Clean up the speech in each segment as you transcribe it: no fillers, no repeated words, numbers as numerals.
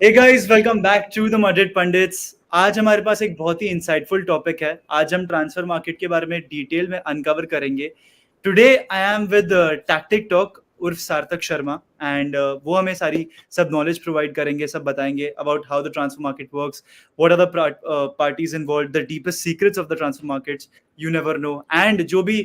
Hey guys, welcome back to the Madrid Pundits. आज हमारे पास एक बहुत ही इंसाइटफुल टॉपिक है. आज हम ट्रांसफर मार्केट के बारे में डिटेल में अनकवर करेंगे. Today I am with tactic talk उर्फ सार्थक शर्मा एंड वो हमें सारी सब नॉलेज प्रोवाइड करेंगे, सब बताएंगे about how the transfer market works, what are the parties involve, the deepest secrets of the transfer markets you never know, and जो भी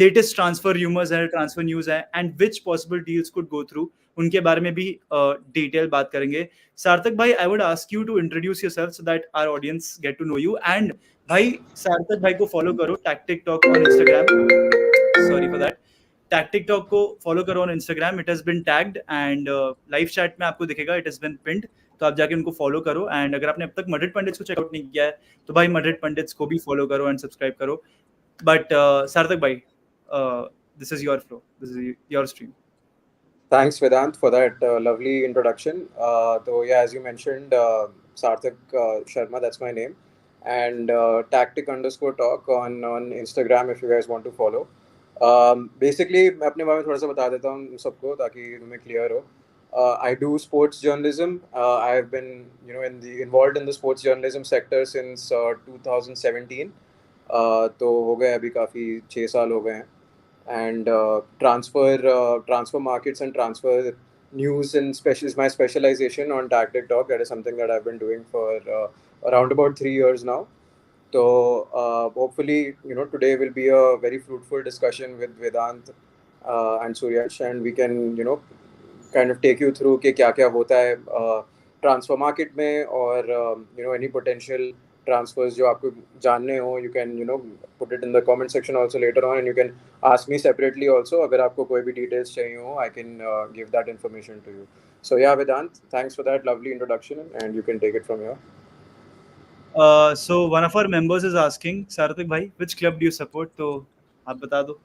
लेटेस्ट ट्रांसफर र्यूमर्स है, ट्रांसफर न्यूज है and which possible deals could go through, उनके बारे में भी detail बात करेंगे. सार्थक भाई, I would ask you to introduce yourself so that our audience get to know you. And भाई, सार्थक भाई को फॉलो करो tactic talk on Instagram. Sorry for that. Tactic talk को फॉलो करो on Instagram. It has been tagged and live chat में आपको दिखेगा. It has been pinned, तो आप जाके उनको फॉलो करो. एंड अगर आपने अब तक मड्रिड पंडित्स को चेकआउट नहीं किया है तो भाई मड्रिड पंडित्स को भी फॉलो करो एंड सब्सक्राइब करो. बट सार्थक भाई, this is your flow. This is your stream. Thanks, Vedant, for that lovely introduction. So, yeah, as you mentioned, Sarthak Sharma, that's my name. And tactic_talk on Instagram if you guys want to follow. Basically, मैं अपने बारे में थोड़ा सा बता देता हूँ सबको ताकि तुम्हें clear हो. I do sports journalism. I have been, involved in the sports journalism sector since 2017. तो हो गए अभी काफ़ी 6 साल हो गए हैं. And transfer markets and transfer news and is my specialization on Tactic Talk. That is something that I've been doing for around about 3 years now. So hopefully, today will be a very fruitful discussion with Vedant and Suryash, and we can, kind of take you through कि क्या क्या होता है transfer market में और any potential transfers जो आपको जानने हो. You can put it in the comment section also later on, and you can ask me separately also. अगर आपको कोई भी details चाहिए हो, I can give that information to you. So yeah, Vedant, thanks for that lovely introduction, and you can take it from here. So one of our members is asking, Sarthak bhai, which club do you support? तो आप बता दो.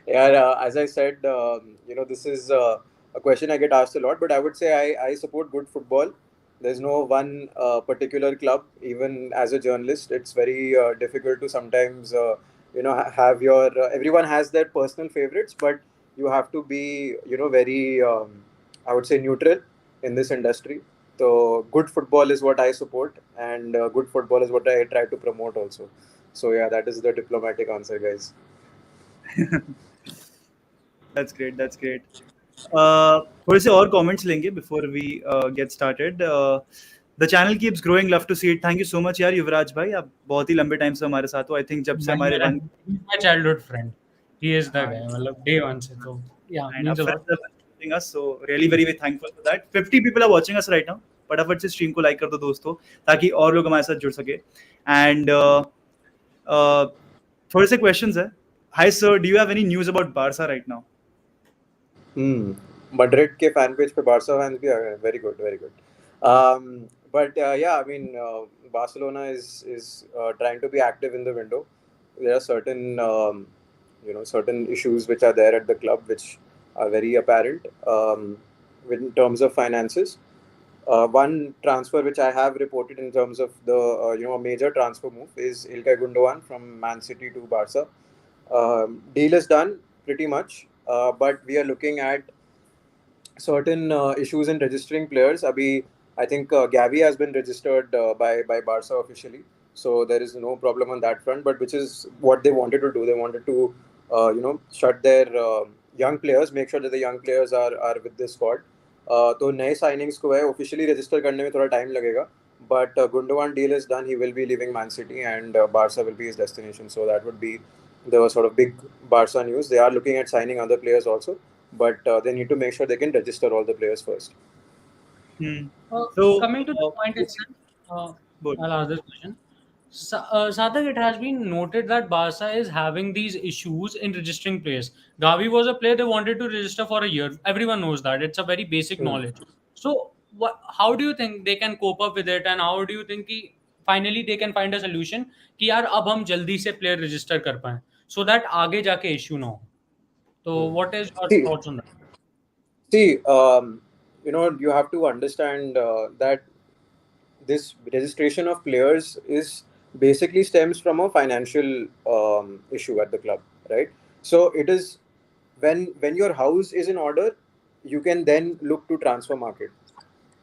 Yeah, as I said, this is a question I get asked a lot, but I would say I support good football. There's no one particular club. Even as a journalist, it's very difficult to sometimes, have your. Everyone has their personal favorites, but you have to be, very, I would say, neutral in this industry. So, good football is what I support, and good football is what I try to promote also. So, yeah, that is the diplomatic answer, guys. That's great. That's great. थोड़े से और comments लेंगे before we get started. The channel keeps growing. Love to see it. Thank you so much यार युवराज भाई. आप बहुत ही लंबे time से हमारे साथ हो. I think जब से हमारे my childhood friend. He is the guy. मतलब day one से तो yeah, means a lot. Us, so really very very thankful for that. 50 people are watching us right now. फटाफट से स्ट्रीम को लाइक कर दो दोस्तों, ताकि और लोग हमारे साथ जुड़ सके. एंड थोड़े से क्वेश्चंस है. Hi sir, do you have any news about Barca right now? Madrid के fan page पे Barca fans भी आ गए. Very good, very good. But yeah, I mean, Barcelona is trying to be active in the window. There are certain certain issues which are there at the club which are very apparent in terms of finances. One transfer which I have reported in terms of the a major transfer move is Ilkay Gundogan from Man City to Barca. Deal is done pretty much, but we are looking at certain issues in registering players. Abhi, I think Gavi has been registered by Barca officially, so there is no problem on that front. But which is what they wanted to do. They wanted to shut their young players, make sure that the young players are with this squad. तो नए signings को है officially register करने में थोड़ा time लगेगा, but Gundogan deal is done. He will be living Man City and Barca will be his destination. So that would be the sort of big Barca news. They are looking at signing other players also, but they need to make sure they can register all the players first. So coming to the point itself, I'll ask this question. Sadak, it has been noted that Barca is having these issues in registering players. Gavi was a player they wanted to register for a year. Everyone knows that. It's a very basic knowledge. So, how do you think they can cope up with it, and how do you think finally they can find a solution कि यार अब हम जल्दी से player register कर पाएं, so that आगे जाके issue ना हो. So, what is your thoughts on that? See, you have to understand that this registration of players is basically stems from a financial issue at the club, right? So it is when your house is in order, you can then look to transfer market.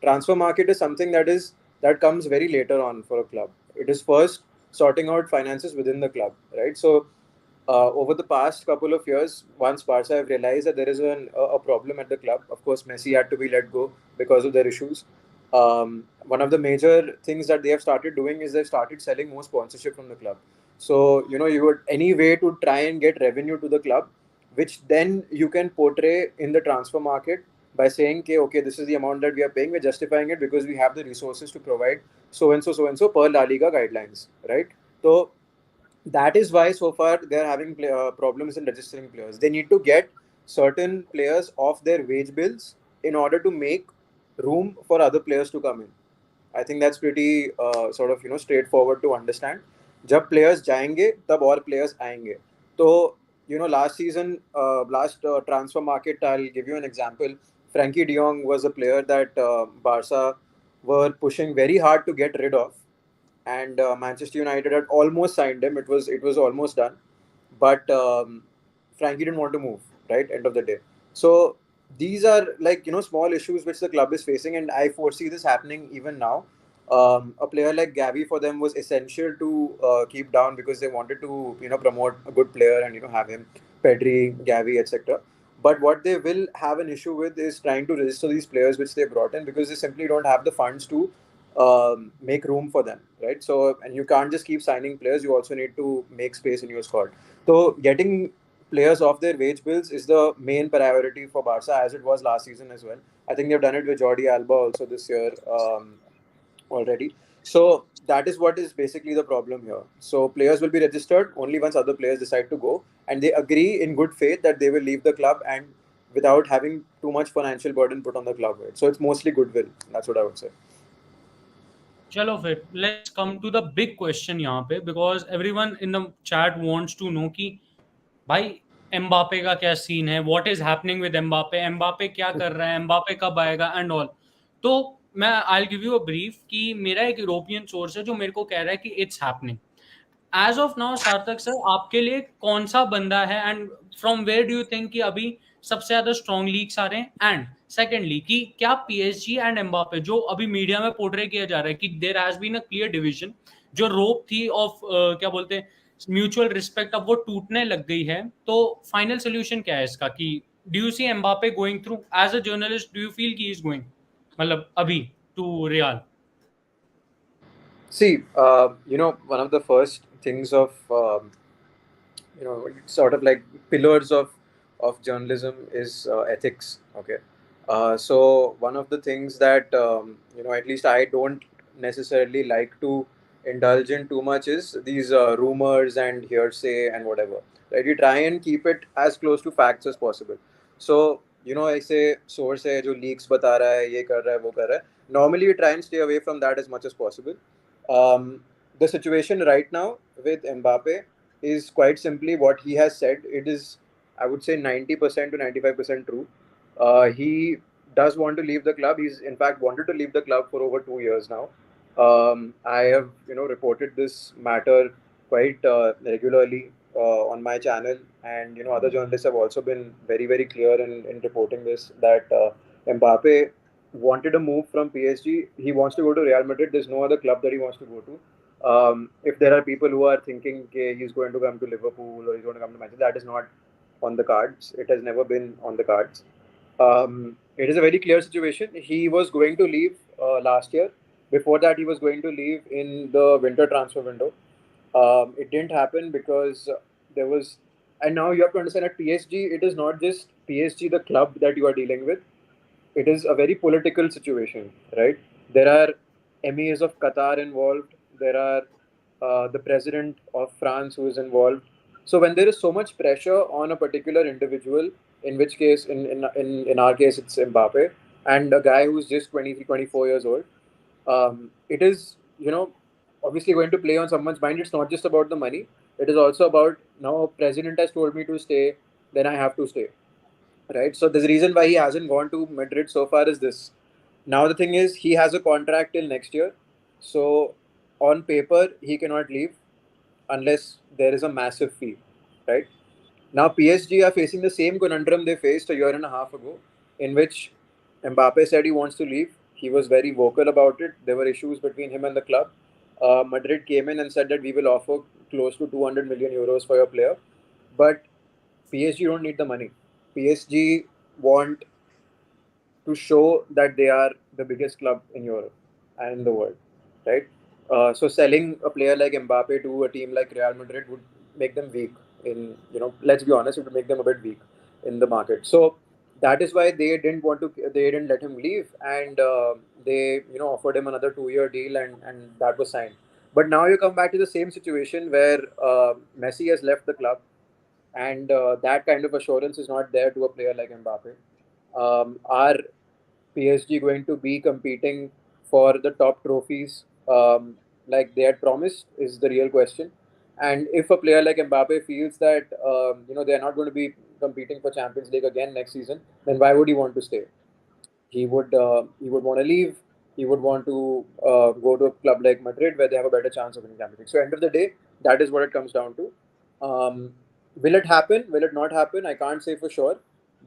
transfer market is something that comes very later on for a club. It is first sorting out finances within the club, right? So over the past couple of years, once Barca have realized that there is a problem at the club, of course, Messi had to be let go because of their issues. One of the major things that they have started doing is they've started selling more sponsorship from the club. So, you would any way to try and get revenue to the club, which then you can portray in the transfer market by saying, okay, this is the amount that we are paying. We're justifying it because we have the resources to provide so and so per La Liga guidelines, right? So that is why so far they're having problems in registering players. They need to get certain players off their wage bills in order to make room for other players to come in. I think that's pretty sort of straightforward to understand. जब players जाएंगे तब और players आएंगे. तो last season, last transfer market, I'll give you an example. Frankie De Jong was a player that Barca were pushing very hard to get rid of, and Manchester United had almost signed him. It was almost done, but Frankie didn't want to move. Right, end of the day. So these are like small issues which the club is facing, and I foresee this happening even now. A player like Gavi for them was essential to keep down because they wanted to promote a good player and have him Pedri, Gavi, etc. But what they will have an issue with is trying to register these players which they brought in because they simply don't have the funds to make room for them, right? So, and you can't just keep signing players, you also need to make space in your squad. So getting players off their wage bills is the main priority for Barca, as it was last season as well. I think they've done it with Jordi Alba also this year already. So that is what is basically the problem here. So players will be registered only once other players decide to go, and they agree in good faith that they will leave the club and without having too much financial burden put on the club. Right? So it's mostly goodwill. That's what I would say. चलो फिर let's come to the big question यहाँ पे, because everyone in the chat wants to know कि भाई Mbappe का क्या scene है, what is happening with Mbappe, Mbappe क्या कर रहा है, एम्बापे कब आएगा एंड ऑल. तो मैं I give you a brief कि मेरा एक यूरोपियन सोर्स है जो मेरे को कह रहा है कि it's happening. As of now Sarthak sir, आपके लिए कौन सा बंदा है and from where do you think कि अभी सबसे ज्यादा स्ट्रॉन्ग लीग्स आ रहे हैं, एंड सेकेंडली कि क्या पीएसजी एंड एम्बापे जो अभी मीडिया में पोर्ट्रे किया जा रहा है कि there has been a clear division, जो रोप थी ऑफ क्या बोलते हैं म्यूचुअल रिस्पेक्ट, अब वो टूटने लग गई है, तो फाइनल सोल्यूशन क्या है इसका कि do you see Mbappe going through, as a journalist do you feel कि इज गोइंग मतलब अभी to Real? See, one of the first things of sort of like pillars of journalism is ethics. Okay, so one of the things that at least I don't necessarily like to indulge in too much is these rumors and hearsay and whatever. Right, you try and keep it as close to facts as possible. So ऐसे source है जो leaks बता रहा है, ये कर रहा है, वो कर रहा है. Normally, we try and stay away from that as much as possible. The situation right now with Mbappe is quite simply what he has said. It is, I would say, 90% to 95% true. He does want to leave the club. He's in fact wanted to leave the club for over 2 years now. I have reported this matter quite regularly on my channel, and other journalists have also been very very clear in reporting this that Mbappe wanted a move from PSG. He wants to go to Real Madrid. There's no other club that he wants to go to. If there are people who are thinking okay, he's going to come to Liverpool or he's going to come to Manchester, that is not on the cards. It has never been on the cards. It is a very clear situation. He was going to leave last year. Before that, he was going to leave in the winter transfer window. It didn't happen because there was, and now you have to understand at PSG, it is not just PSG, the club that you are dealing with. It is a very political situation, right? There are emirs of Qatar involved. There are the president of France who is involved. So when there is so much pressure on a particular individual, in which case, in our case, it's Mbappe, and a guy who's just 23, 24 years old, it is, obviously going to play on someone's mind. It's not just about the money. It is also about now, president has told me to stay, then I have to stay, right? So the reason why he hasn't gone to Madrid so far is this. Now the thing is, he has a contract till next year, so on paper he cannot leave unless there is a massive fee, right? Now PSG are facing the same conundrum they faced a year and a half ago, in which Mbappe said he wants to leave. He was very vocal about it. There were issues between him and the club. Madrid came in and said that we will offer close to 200 million euros for your player, but PSG don't need the money. PSG want to show that they are the biggest club in Europe and in the world, right? So selling a player like Mbappe to a team like Real Madrid would make them weak. In let's be honest, it would make them a bit weak in the market. So that is why they didn't want to. They didn't let him leave, and they offered him another 2-year deal, and that was signed. But now you come back to the same situation where Messi has left the club, and that kind of assurance is not there to a player like Mbappe. Are PSG going to be competing for the top trophies like they had promised is the real question. And if a player like Mbappe feels that they're not going to be competing for Champions League again next season, then why would he want to stay? He would want to leave. He would want to go to a club like Madrid where they have a better chance of winning Champions League. So end of the day, that is what it comes down to. Will it happen? Will it not happen? I can't say for sure,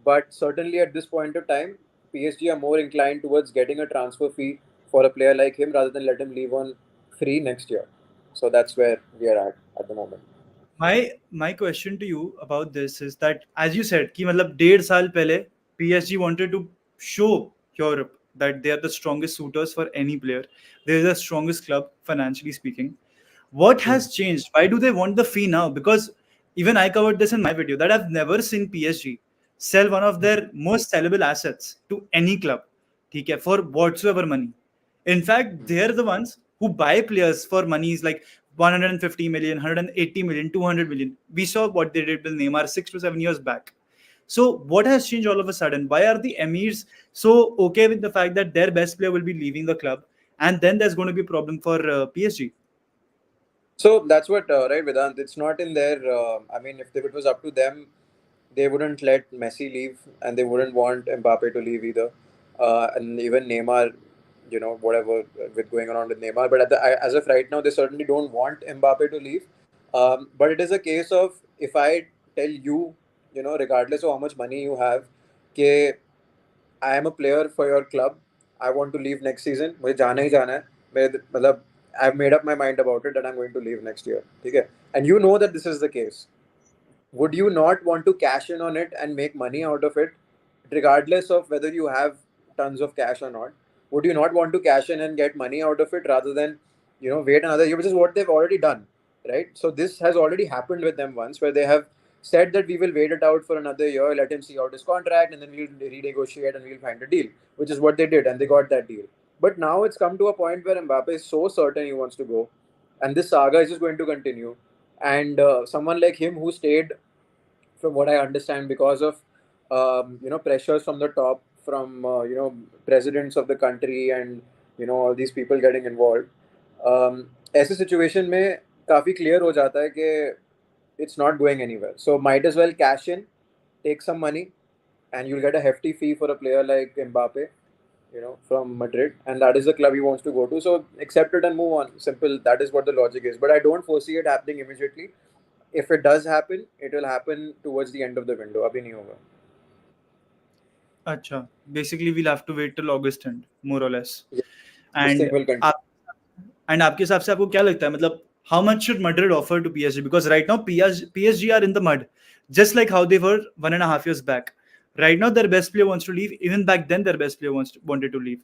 but certainly at this point of time, PSG are more inclined towards getting a transfer fee for a player like him rather than let him leave on free next year. So that's where we are at the moment. My question to you about this is that, as you said, कि मतलब 1.5 साल पहले PSG wanted to show Europe that they are the strongest suitors for any player. They are the strongest club financially speaking. What has changed? Why do they want the fee now? Because even I covered this in my video that I've never seen PSG sell one of their most sellable assets to any club, ठीक है, for whatsoever money. In fact, they're the ones who buy players for monies like 150 million, 180 million, 200 million. We saw what they did with Neymar 6 to 7 years back. So, what has changed all of a sudden? Why are the Emirs so okay with the fact that their best player will be leaving the club, and then there's going to be a problem for PSG? So that's what, right, Vedant? It's not in their. I mean, if it was up to them, they wouldn't let Messi leave, and they wouldn't want Mbappe to leave either, and even Neymar. Whatever with going on with Neymar, but as of right now, they certainly don't want Mbappe to leave. But it is a case of if I tell you, regardless of how much money you have, कि I am a player for your club. I want to leave next season. मुझे जाना ही जाना है. मतलब I've made up my mind about it that I'm going to leave next year. ठीक है? And you know that this is the case. Would you not want to cash in on it and make money out of it, regardless of whether you have tons of cash or not? Would you not want to cash in and get money out of it rather than, wait another year, which is what they've already done, right? So this has already happened with them once, where they have said that we will wait it out for another year, let him see out his contract, and then we'll renegotiate and we'll find a deal, which is what they did, and they got that deal. But now it's come to a point where Mbappe is so certain he wants to go, and this saga is just going to continue. And someone like him who stayed, from what I understand, because of pressures from the top, from presidents of the country, and all these people getting involved. ऐसे situation में काफी clear हो जाता है कि it's not going anywhere. So might as well cash in, take some money, and you'll get a hefty fee for a player like Mbappe, from Madrid, and that is the club he wants to go to. So accept it and move on. Simple. That is what the logic is. But I don't foresee it happening immediately. If it does happen, it will happen towards the end of the window. अभी नहीं होगा. अच्छा, basically we'll have to wait till August end, more or less. Yeah, this And thing will continue. आपके हिसाब से आपको क्या लगता है, मतलब how much should Madrid offer to PSG? Because right now PSG are in the mud, just like how they were 1.5 years back. Right now their best player wants to leave. Even back then their best player wanted to leave.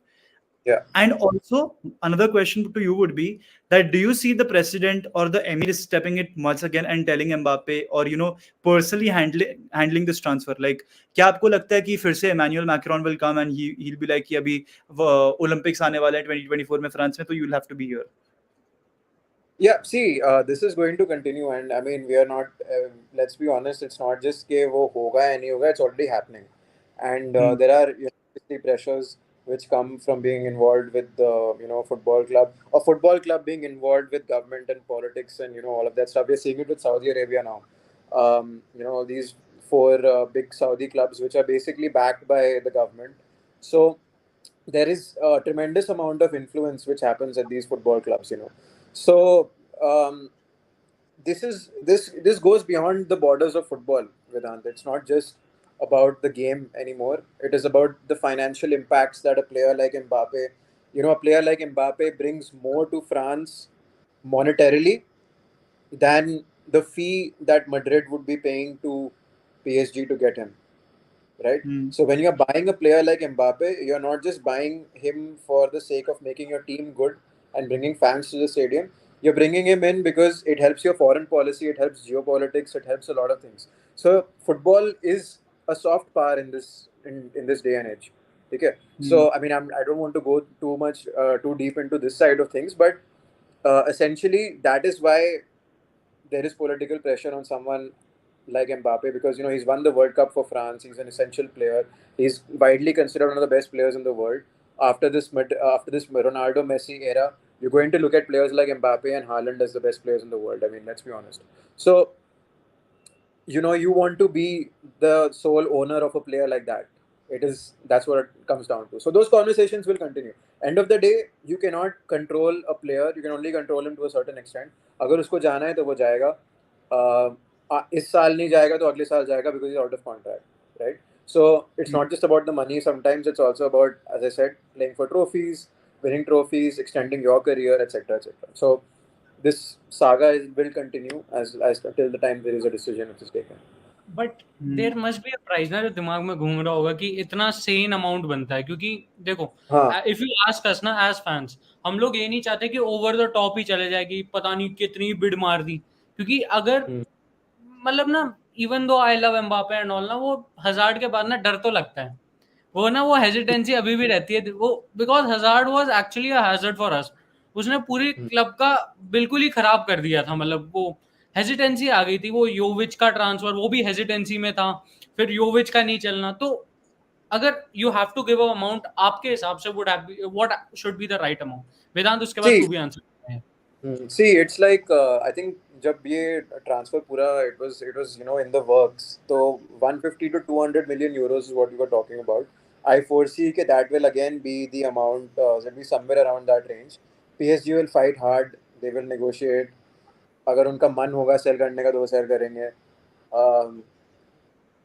Yeah. And also, another question to you would be that do you see the president or the emir stepping it once again and telling Mbappe, or personally handling this transfer? Like, क्या आपको लगता है कि फिर से Emmanuel Macron will come and he'll be like कि अभी Olympics आने वाले हैं 2024 में फ्रांस में, तो you'll have to be here. Yeah, see, this is going to continue, and I mean, we are not. Let's be honest, it's not just कि वो होगा या नहीं होगा. It's already happening, and there are obviously pressures which come from being involved with the football club, or football club being involved with government and politics, and all of that stuff. We're seeing it with Saudi Arabia now. These four big Saudi clubs, which are basically backed by the government. So there is a tremendous amount of influence which happens at these football clubs. So this goes beyond the borders of football, Vedant. It's not just about the game anymore. It is about the financial impacts that a player like Mbappe A player like Mbappe brings more to France monetarily than the fee that Madrid would be paying to PSG to get him, right? Hmm. So when you're buying a player like Mbappe, you're not just buying him for the sake of making your team good and bringing fans to the stadium. You're bringing him in because it helps your foreign policy, it helps geopolitics, it helps a lot of things. So football is a soft power in this day and age. Okay, Hmm. so I mean, I don't want to go too deep into this side of things, but essentially that is why there is political pressure on someone like Mbappe because he's won the World Cup for France. He's an essential player. He's widely considered one of the best players in the world. After this Ronaldo Messi era, you're going to look at players like Mbappe and Haaland as the best players in the world. I mean, let's be honest. So you want to be the sole owner of a player like that. That's what it comes down to. So those conversations will continue. End of the day, you cannot control a player. You can only control him to a certain extent. अगर उसको जाना है तो वो जाएगा. इस साल नहीं जाएगा तो अगले साल जाएगा because he's out of contract, right? So it's Hmm. not just about the money. Sometimes it's also about, as I said, playing for trophies, winning trophies, extending your career, etc., etc. So this saga will continue as till the time there is a decision which is taken. But Hmm. There must be a price ना जो दिमाग में घूम रहा होगा कि इतना Sen amount बनता है, क्योंकि देखो, हाँ. इफ यू आस्क अस ना एज फैंस, हम लोग ये नहीं चाहते कि ओवर द टॉप ही चले जाएगी, पता नहीं कितनी बिड मार दी, क्योंकि अगर हम्म. मतलब ना, even though I love Mbappe and all ना, वो हजार्ड के बाद ना डर तो लगता है, वो ना वो हेजिटेंसी अभी भी रहती है वो, because hazard was actually a hazard for us, उसने पूरी हम्म. क्लब का बिल्कुल ही खराब कर दिया था, मतलब वो हेजिटेंसी आ गई थी, वो योविच का ट्रांसफर वो भी हेजिटेंसी में था, फिर योविच का नहीं चलना, तो अगर you have to give a amount, आपके हिसाब से would have what should be the right amount? Vedant, उसके बाद तू See, भी आंसर है। it's like I think जब ये transfer पूरा it was in the works. So 150 to 200 million euros is what we were talking about. I foresee that will again be the amount. Will be somewhere around that range. PSG will fight hard. They will negotiate. अगर उनका मन होगा cell करने का तो वो cell करेंगे. Um,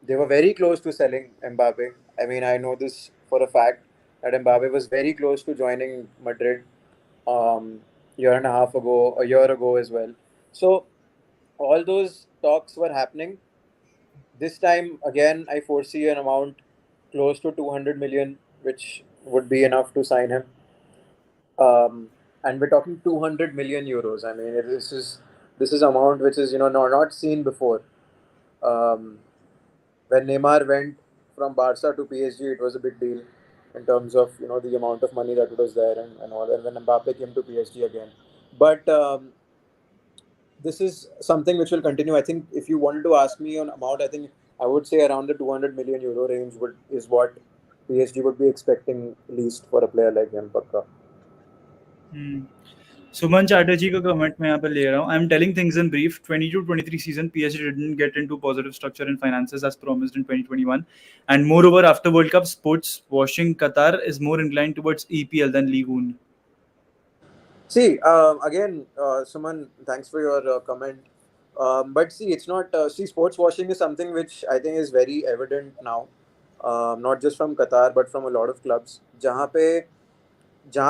they were very close to selling Mbappe. I mean, I know this for a fact that Mbappe was very close to joining Madrid year and a half ago, a year ago as well. So all those talks were happening. This time again, I foresee an amount close to 200 million, which would be enough to sign him. And we're talking 200 million euros. I mean, this is amount which is not seen before. Um, when Neymar went from Barca to PSG, it was a big deal in terms of the amount of money that was there and all. And when Mbappe came to PSG again, but this is something which will continue. I think if you wanted to ask me on amount, I think I would say around the 200 million euro range is what PSG would be expecting least for a player like him. Pakka. Hmm. सुमन चैटर्जी का comment मैं यहाँ पर ले रहा हूँ. I am telling things in brief. 22-23 season PSG didn't get into positive structure and finances as promised in 2021, and moreover after World Cup, sports washing Qatar is more inclined towards EPL than Ligue 1. See, again, Suman, thanks for your comment. But see, it's not. See, sports washing is something which I think is very evident now, not just from Qatar but from a lot of clubs. जहाँ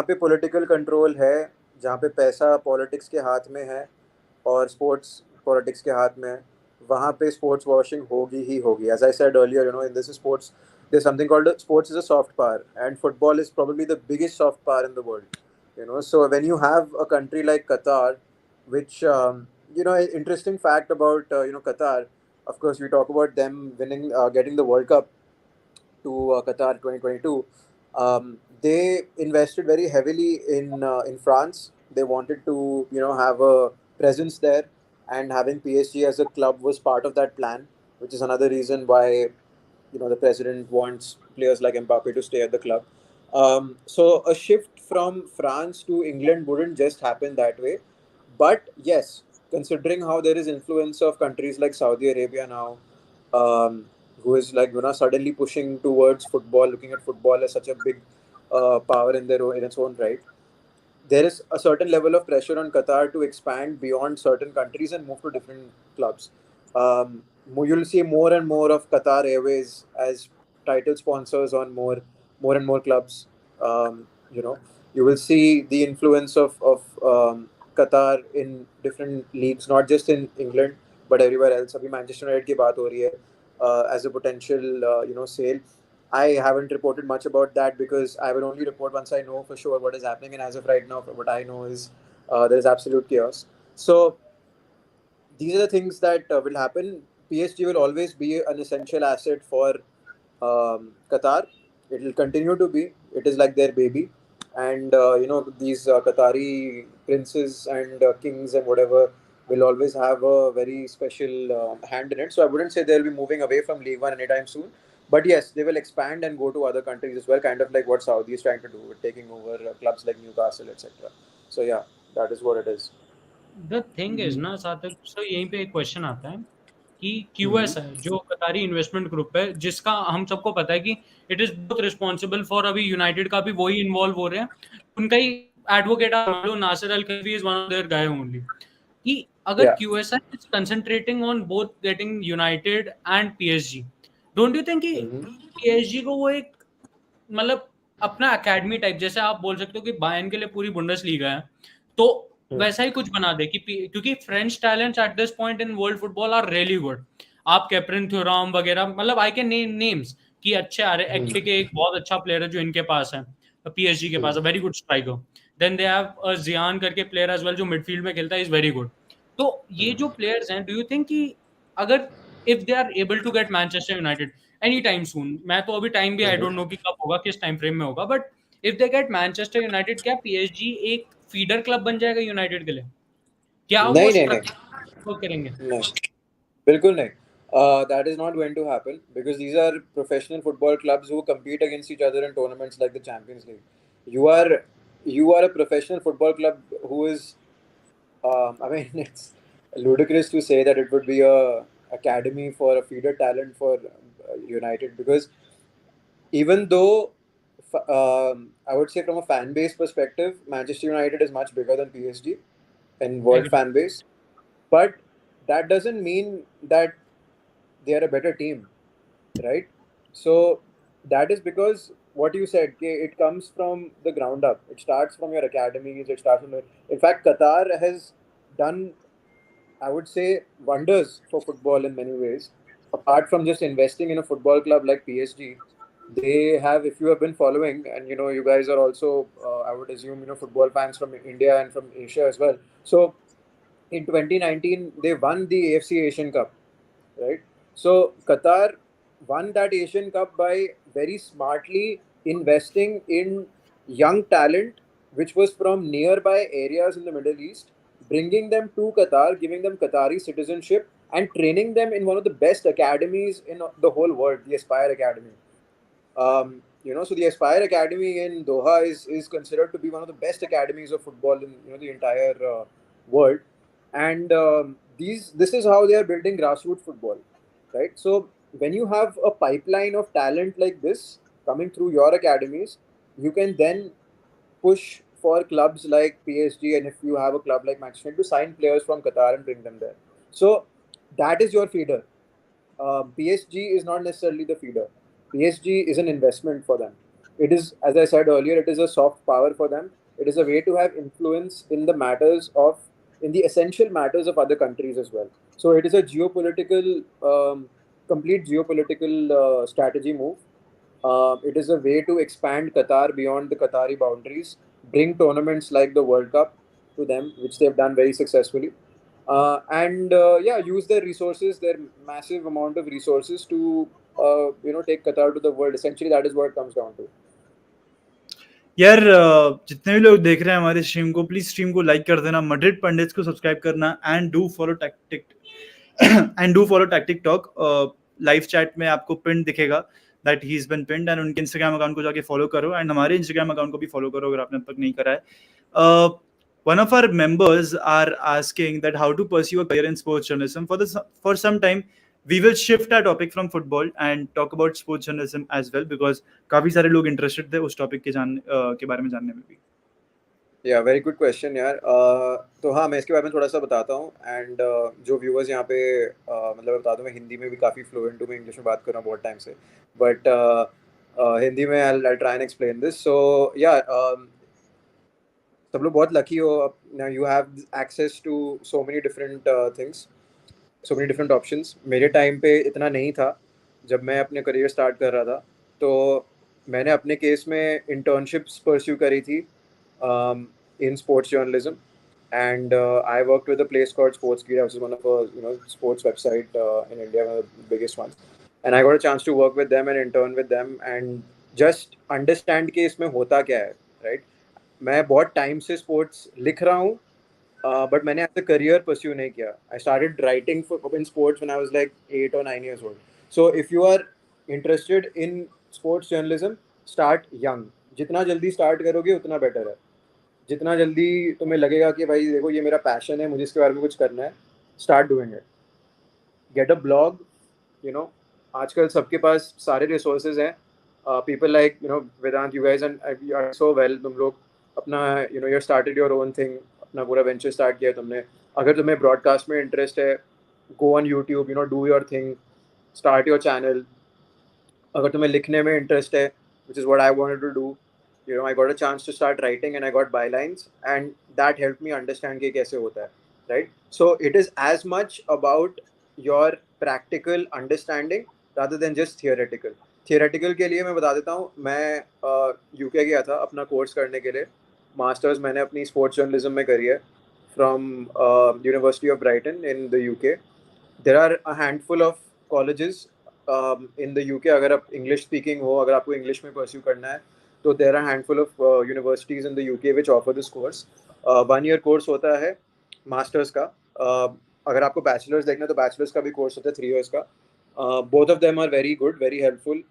पे political control है, जहाँ पे पैसा politics के हाथ में है और स्पोर्ट्स पॉलिटिक्स के हाथ में है, वहाँ पे स्पोर्ट्स वॉशिंग होगी ही होगी. As I said earlier, in this sports, there's something called sports is a soft power, and football is probably the biggest soft power in the world. So when you have a country like Qatar, which an interesting fact about Qatar, of course, we talk about them winning, getting the World Cup to Qatar 2022. They invested very heavily in France. They wanted to have a presence there, and having PSG as a club was part of that plan, which is another reason why the president wants players like Mbappe to stay at the club. So a shift from France to England wouldn't just happen that way, but yes, considering how there is influence of countries like Saudi Arabia now, um, who is like suddenly pushing towards football, looking at football as such a big power in its own right, there is a certain level of pressure on Qatar to expand beyond certain countries and move to different clubs. You'll see more and more of Qatar Airways as title sponsors on more and more clubs. You know, You will see the influence of Qatar in different leagues, not just in England but everywhere else. अभी Manchester United की बात हो रही है as a potential sale. I haven't reported much about that because I will only report once I know for sure what is happening. And as of right now, what I know is there is absolute chaos. So these are the things that will happen. PSG will always be an essential asset for Qatar. It will continue to be. It is like their baby, and these Qatari princes and kings and whatever will always have a very special hand in it. So I wouldn't say they'll be moving away from League One anytime soon. But yes, they will expand and go to other countries as well, kind of like what Saudi is trying to do with taking over clubs like Newcastle, etc. So yeah, that is what it is. The thing is ना सार्थक, सो यहीं पे एक question आता है कि Mm-hmm. QS है जो कतारी इन्वेस्टमेंट ग्रुप है, जिसका हम सबको पता है कि it is both responsible for, अभी यूनाइटेड का भी वही इन्वॉल्व हो रहे हैं, उनका ही advocate Nasser Al Khelaifi is one of their guy only, कि अगर Yeah. QSI is concentrating on both getting United and PSG, don't you think कि Mm-hmm. पीएसजी को वो एक मतलब अपना एकेडमी टाइप, जैसे आप बोल सकते हो कि बायर्न के लिए पूरी बुंडेस लीगा है, तो वैसा ही कुछ बना दे कि क्योंकि French talents at this point in world football are really good. आप कैप्रिन थ्योराम वगैरह, मतलब आई कैन नेम नेम्स कि अच्छे आ रहे। Mm-hmm. एक्टिक एक बहुत अच्छा प्लेयर है जो इनके पास है, पीएसजी के पास, a very good striker. Then they have a Gian करके प्लेयर एज वेल जो मिडफील्ड में खेलता है, इज वेरी गुड। तो ये जो प्लेयर्स हैं, डू यू थिंक कि अगर if they are able to get Manchester United any time soon, मैं तो अभी टाइम भी आई डोंट नो कि कब होगा, किस टाइम फ्रेम में होगा, but if they get Manchester United, क्या पीएसजी एक फीडर क्लब बन जाएगा यूनाइटेड के लिए? क्या वो नहीं नहीं नहीं स्ट्रक्चर करेंगे? नहीं, बिल्कुल नहीं. That is not going to happen because these are professional football clubs who compete against each other in tournaments like the Champions League. You are you are a professional football club who is. I mean, it's ludicrous to say that it would be a academy for a feeder talent for United because even though I would say from a fan base perspective, Manchester United is much bigger than PSG in world Agree. fan base, but that doesn't mean that they are a better team, right? So that is because what you said, it comes from the ground up. It starts from your academies. It starts from in fact, Qatar has done, I would say, wonders for football in many ways. Apart from just investing in a football club like PSG, they have, if you have been following, and you guys are also, I would assume, football fans from India and from Asia as well. So in 2019, they won the AFC Asian Cup, right? So Qatar won that Asian Cup by very smartly investing in young talent, which was from nearby areas in the Middle East, bringing them to Qatar, giving them Qatari citizenship, and training them in one of the best academies in the whole world, the Aspire Academy. So the Aspire Academy in Doha is considered to be one of the best academies of football in the entire world, and this is how they are building grassroots football, right? So when you have a pipeline of talent like this coming through your academies, you can then push for clubs like PSG, and if you have a club like Manchester United, to sign players from Qatar and bring them there. So that is your feeder. PSG is not necessarily the feeder. PSG is an investment for them. It is, as I said earlier, it is a soft power for them. It is a way to have influence in the in the essential matters of other countries as well. So it is a complete geopolitical strategy move. It is a way to expand Qatar beyond the Qatari boundaries, bring tournaments like the World Cup to them, which they've done very successfully, and yeah, use their resources, their massive amount of resources to take Qatar to the world. Essentially, that is what it comes down to. यार जितने भी लोग देख रहे हैं हमारे stream को, please stream को लाइक कर देना, मैड्रिड पंडित्स को सब्सक्राइब करना, and do follow tactic talk. Live chat में आपको पिन दिखेगा that he is been pinned, and उनके इंस्टाग्राम अकाउंट को जाके फॉलो करो, एंड हमारे इंस्टाग्राम अकाउंट को भी फॉलो करो अगर आपने अब तक नहीं करा है। One of our members are asking that how to pursue a career in sports journalism. For some time, we will shift our topic from football and talk about sports journalism as well, because काफी सारे लोग interested थे उस topic के बारे में जानने में भी। Yeah, very good question यार. तो हाँ, मैं इसके बारे में थोड़ा सा बताता हूँ, एंड जो व्यूअर्स यहाँ पे मतलब बता दूँ, मैं हिंदी में भी काफ़ी फ्लुएंट हूँ, मैं इंग्लिश में बात कर रहा हूँ बहुत टाइम से, बट हिंदी में I'll try and explain this. So yeah, सब लोग बहुत lucky हो. Now you have access to so many different things, so many different options. मेरे टाइम पे इतना नहीं था जब मैं अपने करियर स्टार्ट कर रहा था. तो मैंने अपने केस में इंटर्नशिप्स परस्यू करी थी इन sports journalism. And I worked with a place called Sportskeeda, which is one of a sports website in India, one of the biggest ones. And I got a chance to work with them and intern with them and just understand कि इसमें होता क्या है, right? मैं बहुत time से sports लिख रहा हूँ, बट मैंने एज अ करियर परस्यू नहीं किया. I started writing in sports when I was like 8 or 9 years old. So if you are interested in sports journalism, start young. जितना जल्दी स्टार्ट करोगे उतना बेटर है. जितना जल्दी तुम्हें लगेगा कि भाई देखो ये मेरा पैशन है, मुझे इसके बारे में कुछ करना है, start doing it. Get a blog. आजकल सबके पास सारे रिसोर्सेज हैं. People like Vedant, you guys and you are so well. तुम लोग अपना you started your own thing, अपना पूरा वेंचर स्टार्ट किया तुमने. अगर तुम्हें ब्रॉडकास्ट में इंटरेस्ट है, go on YouTube, do your thing, start your channel. अगर तुम्हें लिखने में इंटरेस्ट है, which is what I wanted to do, I got a chance to start writing and I got bylines, and that helped me understand कि कैसे होता है, right? So it is as much about your practical understanding rather than just theoretical. Theoretical के लिए मैं बता देता हूँ, मैं यूके गया था अपना कोर्स करने के लिए. मास्टर्स मैंने अपनी स्पोर्ट्स जर्नलिज्म में करी है from University of Brighton in the UK. There are a handful of colleges in the UK. अगर आप इंग्लिश स्पीकिंग हो, अगर आपको इंग्लिश में परस्यू करना है, तो there are handful of universities in the UK which offer this course. 1 year course होता है मास्टर्स का. अगर आपको बैचलर्स देखना है तो बैचलर्स का भी कोर्स होता है 3 years का. Both of them are very good, very helpful.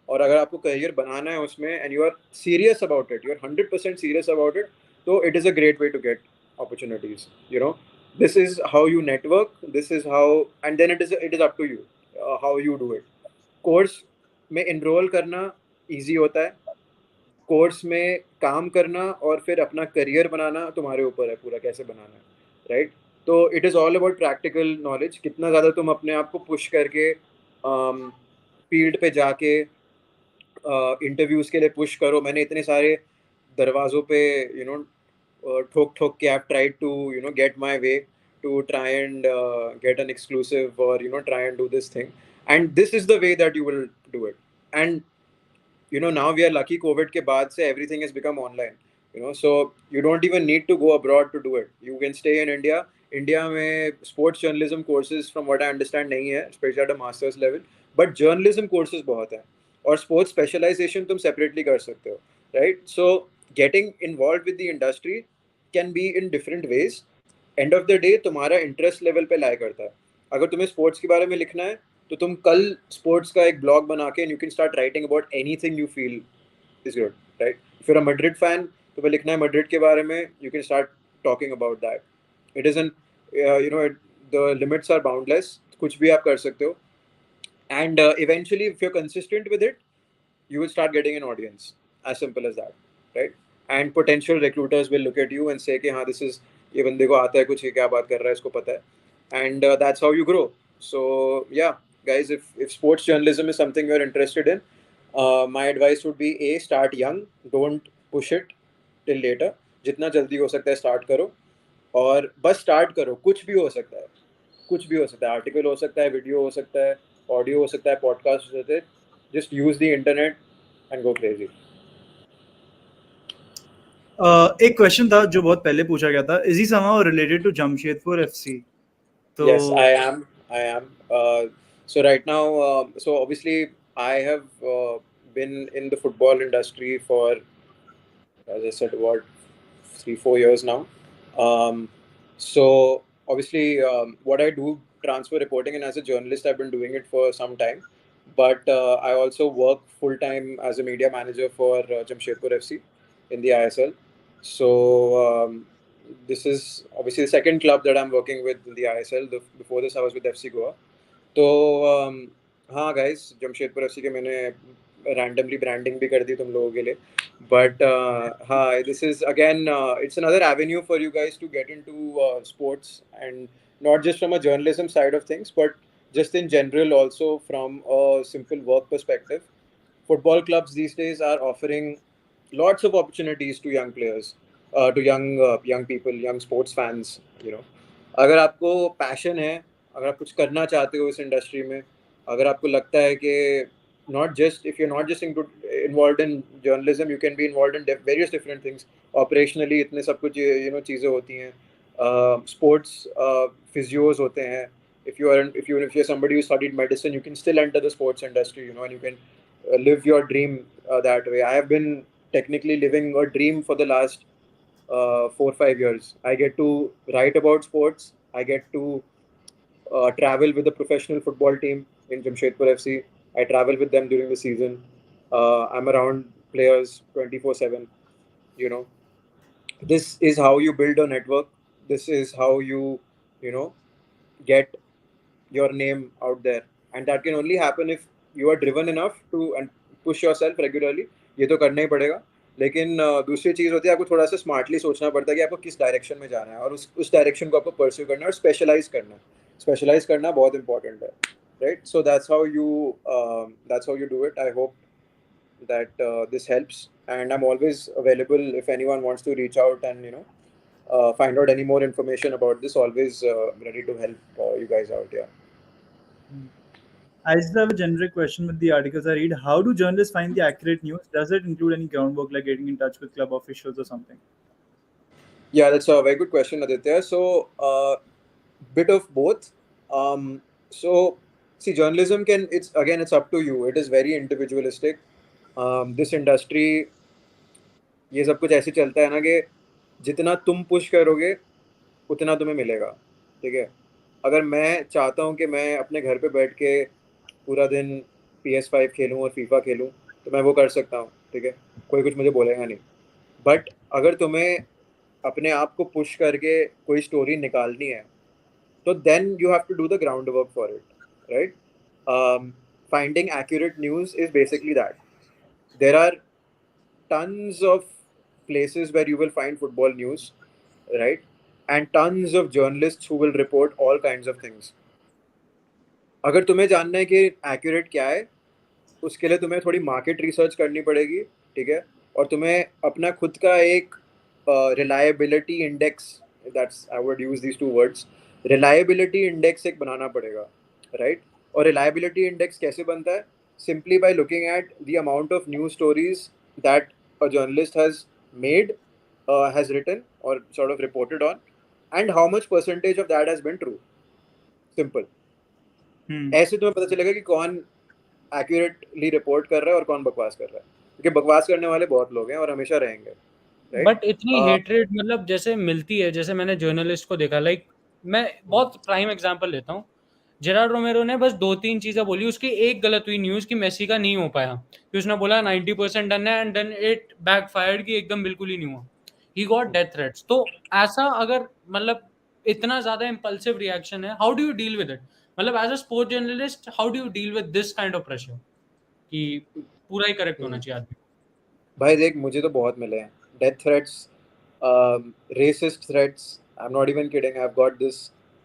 और अगर आपको करियर बनाना है उसमें and you are serious about it, you are 100% serious about it, तो it is a great way to get opportunities. This is how you network, this is how, and then it is up to you how you do it. Course में enrol करना easy होता है. Course में काम करना और फिर अपना करियर बनाना तुम्हारे ऊपर है पूरा, कैसे बनाना है, राइट? तो it is all about practical knowledge. कितना ज़्यादा तुम अपने आप को पुश करके फील्ड पे जाके इंटरव्यूज़ के लिए पुश करो. मैंने इतने सारे दरवाज़ों पे ठोक ठोक के I've tried to get my way to try and get an exclusive or try and do this thing, and this is the way that you will do it. And now we are lucky COVID के बाद से everything has become online, so you don't even need to go abroad to do it. You can stay in India. India में sports journalism courses from what I understand नहीं है, specially at a masters level, but journalism courses बहुत हैं. और sports specialisation तुम separately कर सकते हो, right? So getting involve with the industry can be in different ways. End of the day तुम्हारा इंटरेस्ट लेवल पे लाई करता है. अगर तुम्हें स्पोर्ट्स के बारे में लिखना है तो तुम कल स्पोर्ट्स का एक ब्लॉग बना के you can start writing about anything you feel is good, right? If you are a Madrid fan, तुम्हें लिखना है मैड्रिड के बारे में, you can start talking about that. It is an the limits are boundless. कुछ भी आप कर सकते हो. And eventually if you're consistent with it, you will start getting an audience. As simple as that, right? And potential recruiters will look at you and say कि हाँ, this is, ये बंदे को आता है कुछ, ये क्या बात कर रहा है, इसको पता है. And that's how you grow. So yeah, guys, if sports journalism is something you're interested in, my advice would be A, start young. Don't push it till later. जितना जल्दी हो सकता है स्टार्ट करो, और बस स्टार्ट करो. कुछ भी हो सकता है, कुछ भी हो सकता है. आर्टिकल हो सकता है, वीडियो हो सकता है, ऑडियो हो सकता है, पॉडकास्ट हो सकते हैं. Just use the internet and go crazy. एक क्वेश्चन था जो बहुत पहले पूछा गया था, is he somehow related to Jamshedpur FC? तो yes, I am so right now, so obviously I have been in the football industry for, as I said, what, 3-4 years now. So obviously, what I do, transfer reporting, and as a journalist, I've been doing it for some time. But I also work full time as a media manager for Jamshedpur FC in the ISL. So this is obviously the second club that I'm working with in the ISL. Before this, I was with FC Goa. तो हाँ guys, Jamshedpur FC के मैंने randomly branding भी कर दी तुम लोगों के लिए. बट हाँ, this is again, it's another avenue for you guys to get into sports, and not just from a journalism side of things, but just in general also from a simple work perspective. Football clubs these days are offering lots of opportunities to young players. to young people, young sports fans, you know. अगर आपको passion है, अगर आप कुछ करना चाहते हो इस इंडस्ट्री में, अगर आपको लगता है कि not just if you're not just involved in journalism, you can be involved in various different things. Operationally इतने सब कुछ चीज़ें होती हैं. Sports physios होते हैं. If you're somebody who studied medicine, you can still enter the sports industry, and you can live your dream that way. I have been technically living a dream for the last 4 5 years. I get to write about sports. I get to travel with the professional football team in Jamshedpur FC. I travel with them during the season. I'm around players 24/7. You know, this is how you build a network. This is how you know, get your name out there, and that can only happen if you are driven enough to and push yourself regularly. ये तो करना ही पड़ेगा. लेकिन दूसरी चीज़ होती है, आपको थोड़ा सा स्मार्टली सोचना पड़ता है कि आपको किस डायरेक्शन में जाना है, और उस डायरेक्शन को आपको परस्यू करना है और स्पेशलाइज करना बहुत इंपॉर्टेंट है, right. So that's how you do it. I hope that this helps, and I'm always available if anyone wants to reach out and find out any more information about this. Always ready to help you guys out. Yeah. I just have a generic question with the articles I read. How do journalists find the accurate news? Does it include any groundwork like getting in touch with club officials or something? Yeah, that's a very good question, Aditya. So, bit of both. So, see, journalism it's up to you. It is very individualistic. This industry, ये सब कुछ ऐसे चलता है ना कि जितना तुम पुश करोगे उतना तुम्हें मिलेगा. ठीक है. अगर मैं चाहता हूँ कि मैं अपने घर पे बैठ के पूरा दिन PS5 खेलूँ और फीफा खेलूँ, तो मैं वो कर सकता हूँ. ठीक है. कोई कुछ मुझे बोलेगा नहीं. बट अगर तुम्हें अपने आप को पुश करके कोई स्टोरी निकालनी है, तो then you have to do the ground work for it, right. Finding accurate news is basically that. There are tons of places where you will find football news, right? And tons of journalists who will report all kinds of things. अगर तुम्हें जानना है कि accurate क्या है, उसके लिए तुम्हें थोड़ी मार्केट रिसर्च करनी पड़ेगी. ठीक है. और तुम्हें अपना खुद का एक reliability index, that's I would use these two words, reliability index एक बनाना पड़ेगा, राइट. और रिलायबिलिटी इंडेक्स कैसे बनता है? Simply by looking at the amount of news stories that a journalist has made, has written और sort of reported on, and how much percentage of that has been true. Simple. ऐसे तुम्हें पता चलेगा कि कौन एक्यूरेटली रिपोर्ट कर रहा है और कौन बकवास कर रहा है, क्योंकि बकवास करने वाले बहुत लोग हैं और हमेशा रहेंगे. बट इतनी हेट्रेड मतलब जैसे मिलती है, जैसे मैंने जर्नलिस्ट को देखा, लाइक मैं बहुत प्राइम एग्जांपल लेता हूँ. जेरार्ड रोमेरो ने बस 2-3 चीजें बोली, उसकी एक गलत हुई न्यूज कि मेसी का नहीं हो पाया, कि उसने बोला 90% डन है एंड देन इट बैकफायर्ड कि एकदम बिल्कुल ही नहीं हुआ. He got death threats. तो ऐसा अगर मतलब इतना ज्यादा इंपल्सिव रिएक्शन है, how do you deal with it? मतलब as a sport journalist, how do you deal with this kind of pressure कि पूरा ही करेक्ट होना चाहिए आदमी? भाई देख, मुझे तो बहुत मिले हैं death threats, racist threats. I'm not even kidding. I've got this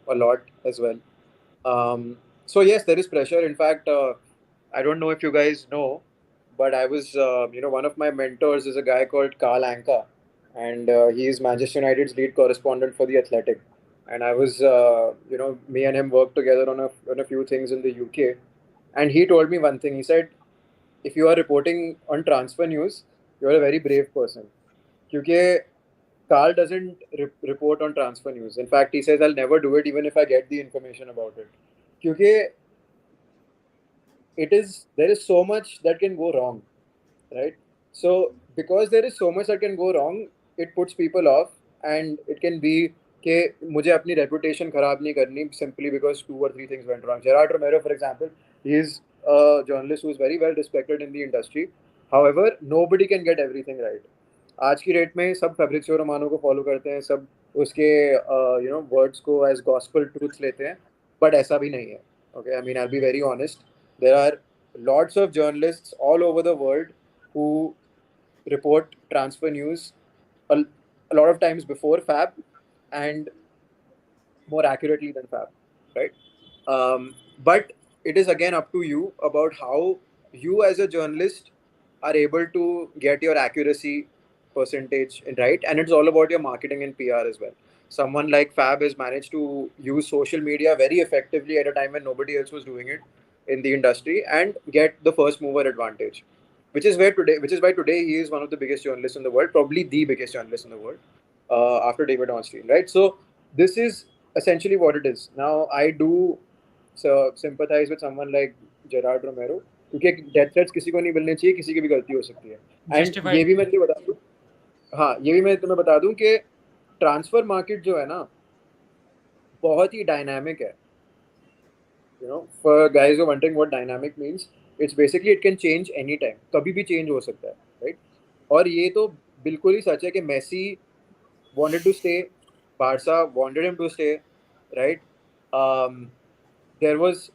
a lot as well. So yes, there is pressure. In fact, I don't know if you guys know, but I was, one of my mentors is a guy called Carl Anka, and he is Manchester United's lead correspondent for the Athletic. And I was, me and him worked together on a few things in the UK, and he told me one thing. He said, if you are reporting on transfer news, you are a very brave person. क्योंकि Carl doesn't report on transfer news. In fact, he says, I'll never do it even if I get the information about it. Because there is so much that can go wrong, right? So, because there is so much that can go wrong, it puts people off, and it can be कि मुझे अपनी reputation खराब नहीं करनी simply because 2 or 3 things went wrong. Gerard Romero, for example, he is a journalist who is very well respected in the industry. However, nobody can get everything right. आज की date में सब फैब्रिक्सियो रोमानो को follow करते हैं, सब उसके words को एज गॉस्पल ट्रूथ्स लेते हैं, बट ऐसा भी नहीं है. Okay, I mean I be very honest. There are lots of journalists all over the world who report transfer news a lot of times before Fab and more accurately than Fab, right? But it is again up to you about how you as a journalist are able to get your accuracy percentage, right? And it's all about your marketing and PR as well. Someone like Fab has managed to use social media very effectively at a time when nobody else was doing it in the industry and get the first mover advantage, which is why today he is one of the biggest journalists in the world, probably the biggest journalist in the world, after David Ornstein, right? So this is essentially what it is. Now I do sympathize with someone like Gerard Romero, क्योंकि death threats किसी को नहीं मिलने चाहिए, किसी की भी गलती हो सकती है. एंड ये भी मैं तुम्हें बता दूं, हाँ ये भी मैं तुम्हें बता दूं कि ट्रांसफर मार्केट जो है ना बहुत ही डायनामिक है. You know, for guys who are wondering what dynamic means, it's basically it can change anytime. कभी भी change हो सकता है, right? और ये तो बिल्कुल ही सच है कि Messi wanted to stay, Barca wanted him to stay, right? There was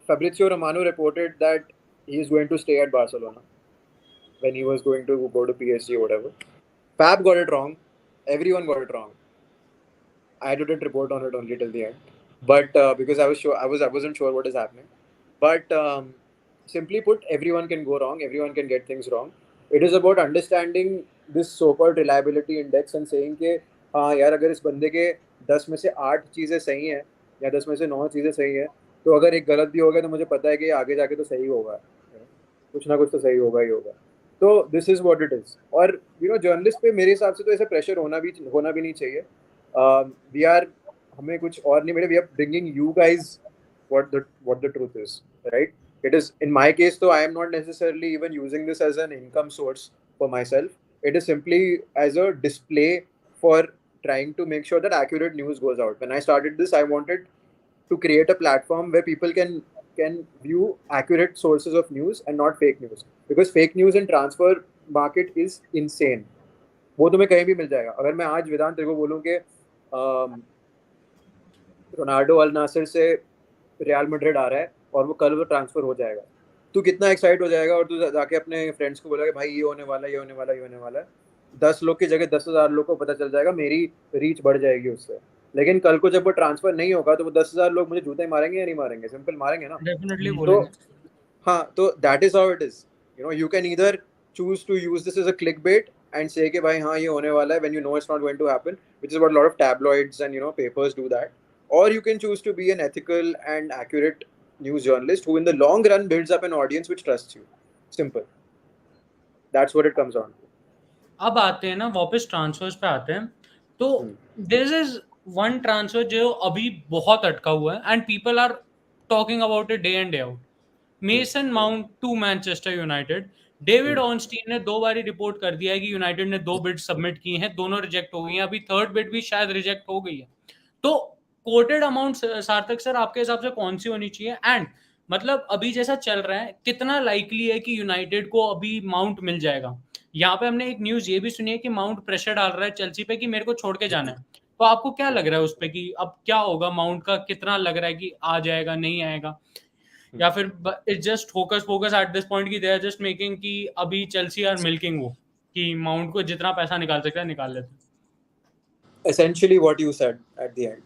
Fabrizio Romano reported that he is going to stay at Barcelona when he was going to go to PSG or whatever. Fab got it wrong. Everyone got it wrong. I didn't report on it only till the end, but because I was sure I wasn't sure what is happening. But simply put, everyone can go wrong. Everyone can get things wrong. It is about understanding this so-called reliability index and saying कि हाँ यार अगर इस बंदे के 10 में से 8 चीज़ें सही हैं या 10 में से 9 चीज़ें सही हैं, तो अगर एक गलत भी होगा तो मुझे पता है कि आगे जाके तो सही होगा, कुछ ना कुछ तो सही होगा ही होगा. तो this is what it is. और जर्नलिस्ट पे मेरे हिसाब से तो ऐसा प्रेशर होना भी नहीं चाहिए. वी आर हमें कुछ और नहीं मिले. We are bringing you guys what the truth is, right? It is in my case though, I am not necessarily even using this as an income source for myself. It is simply as a display for trying to make sure that accurate news goes out. When I started this, I wanted to create a platform where people can view accurate sources of news and not fake news, because fake news in transfer market is insane. वो तुम्हें कहीं भी मिल जाएगा. अगर मैं आज वेदांत तेरे को बोलूँ कि रोनाल्डो अल नासिर से रियल मैड्रिड आ रहा है और वो कल वो ट्रांसफर हो जाएगा, तू कितना एक्साइट हो जाएगा और तू जाके अपने फ्रेंड्स को बोलेगा भाई ये होने वाला है, ये होने वाला है, ये होने वाला है. 10 लोग की जगह 10,000 लोग को पता चल जाएगा, मेरी रीच बढ़ जाएगी उससे. लेकिन कल को जब वो ट्रांसफर नहीं होगा तो वो 10,000 लोग मुझे जूते मारेंगे या नहीं मारेंगे? सिंपल मारेंगे ना. डेफिनेटली तो बोलेंगे. हाँ, तो that is how it is. You can either choose to use this as a click bait and say कि भाई हाँ ये होने वाला है when you know it's not going to happen, which is what a lot of tabloids and papers do that. Or you can choose to be an ethical and accurate news journalist who in the long run builds up an audience which trusts you. Simple. That's what it comes on to. अब आते हैं ना वापस transverse पे आते हैं. तो this is one transfer जो अभी बहुत अटका हुआ है and people are talking about it day and day out. Mason Mount to Manchester United. David Ornstein ने 2 बारी रिपोर्ट कर दिया है कि यूनाइटेड ने 2 बिड सबमिट की हैं, दोनों रिजेक्ट हो गई हैं. अभी थर्ड बिड भी शायद रिजेक्ट हो गई है. तो कोटेड अमाउंट सार्थक सर आपके हिसाब से कौन सी होनी चाहिए? एंड मतलब अभी जैसा चल रहा है, कितना लाइकली है कि यूनाइटेड को अभी माउंट मिल जाएगा? यहाँ पे हमने एक न्यूज ये भी सुनी है कि माउंट प्रेशर डाल रहा है चेल्सी पे कि मेरे को छोड़ के जाना है. तो आपको क्या लग रहा है उस पे कि अब क्या होगा? माउंट का कितना लग रहा है कि आ जाएगा, नहीं आएगा, या फिर it's just focus at this point कि दे आर जस्ट मेकिंग कि अभी चेल्सी आर मिल्किंग वो कि माउंट को जितना पैसा निकाल सकता है निकाल लेते हैं? Essentially what you said at the end.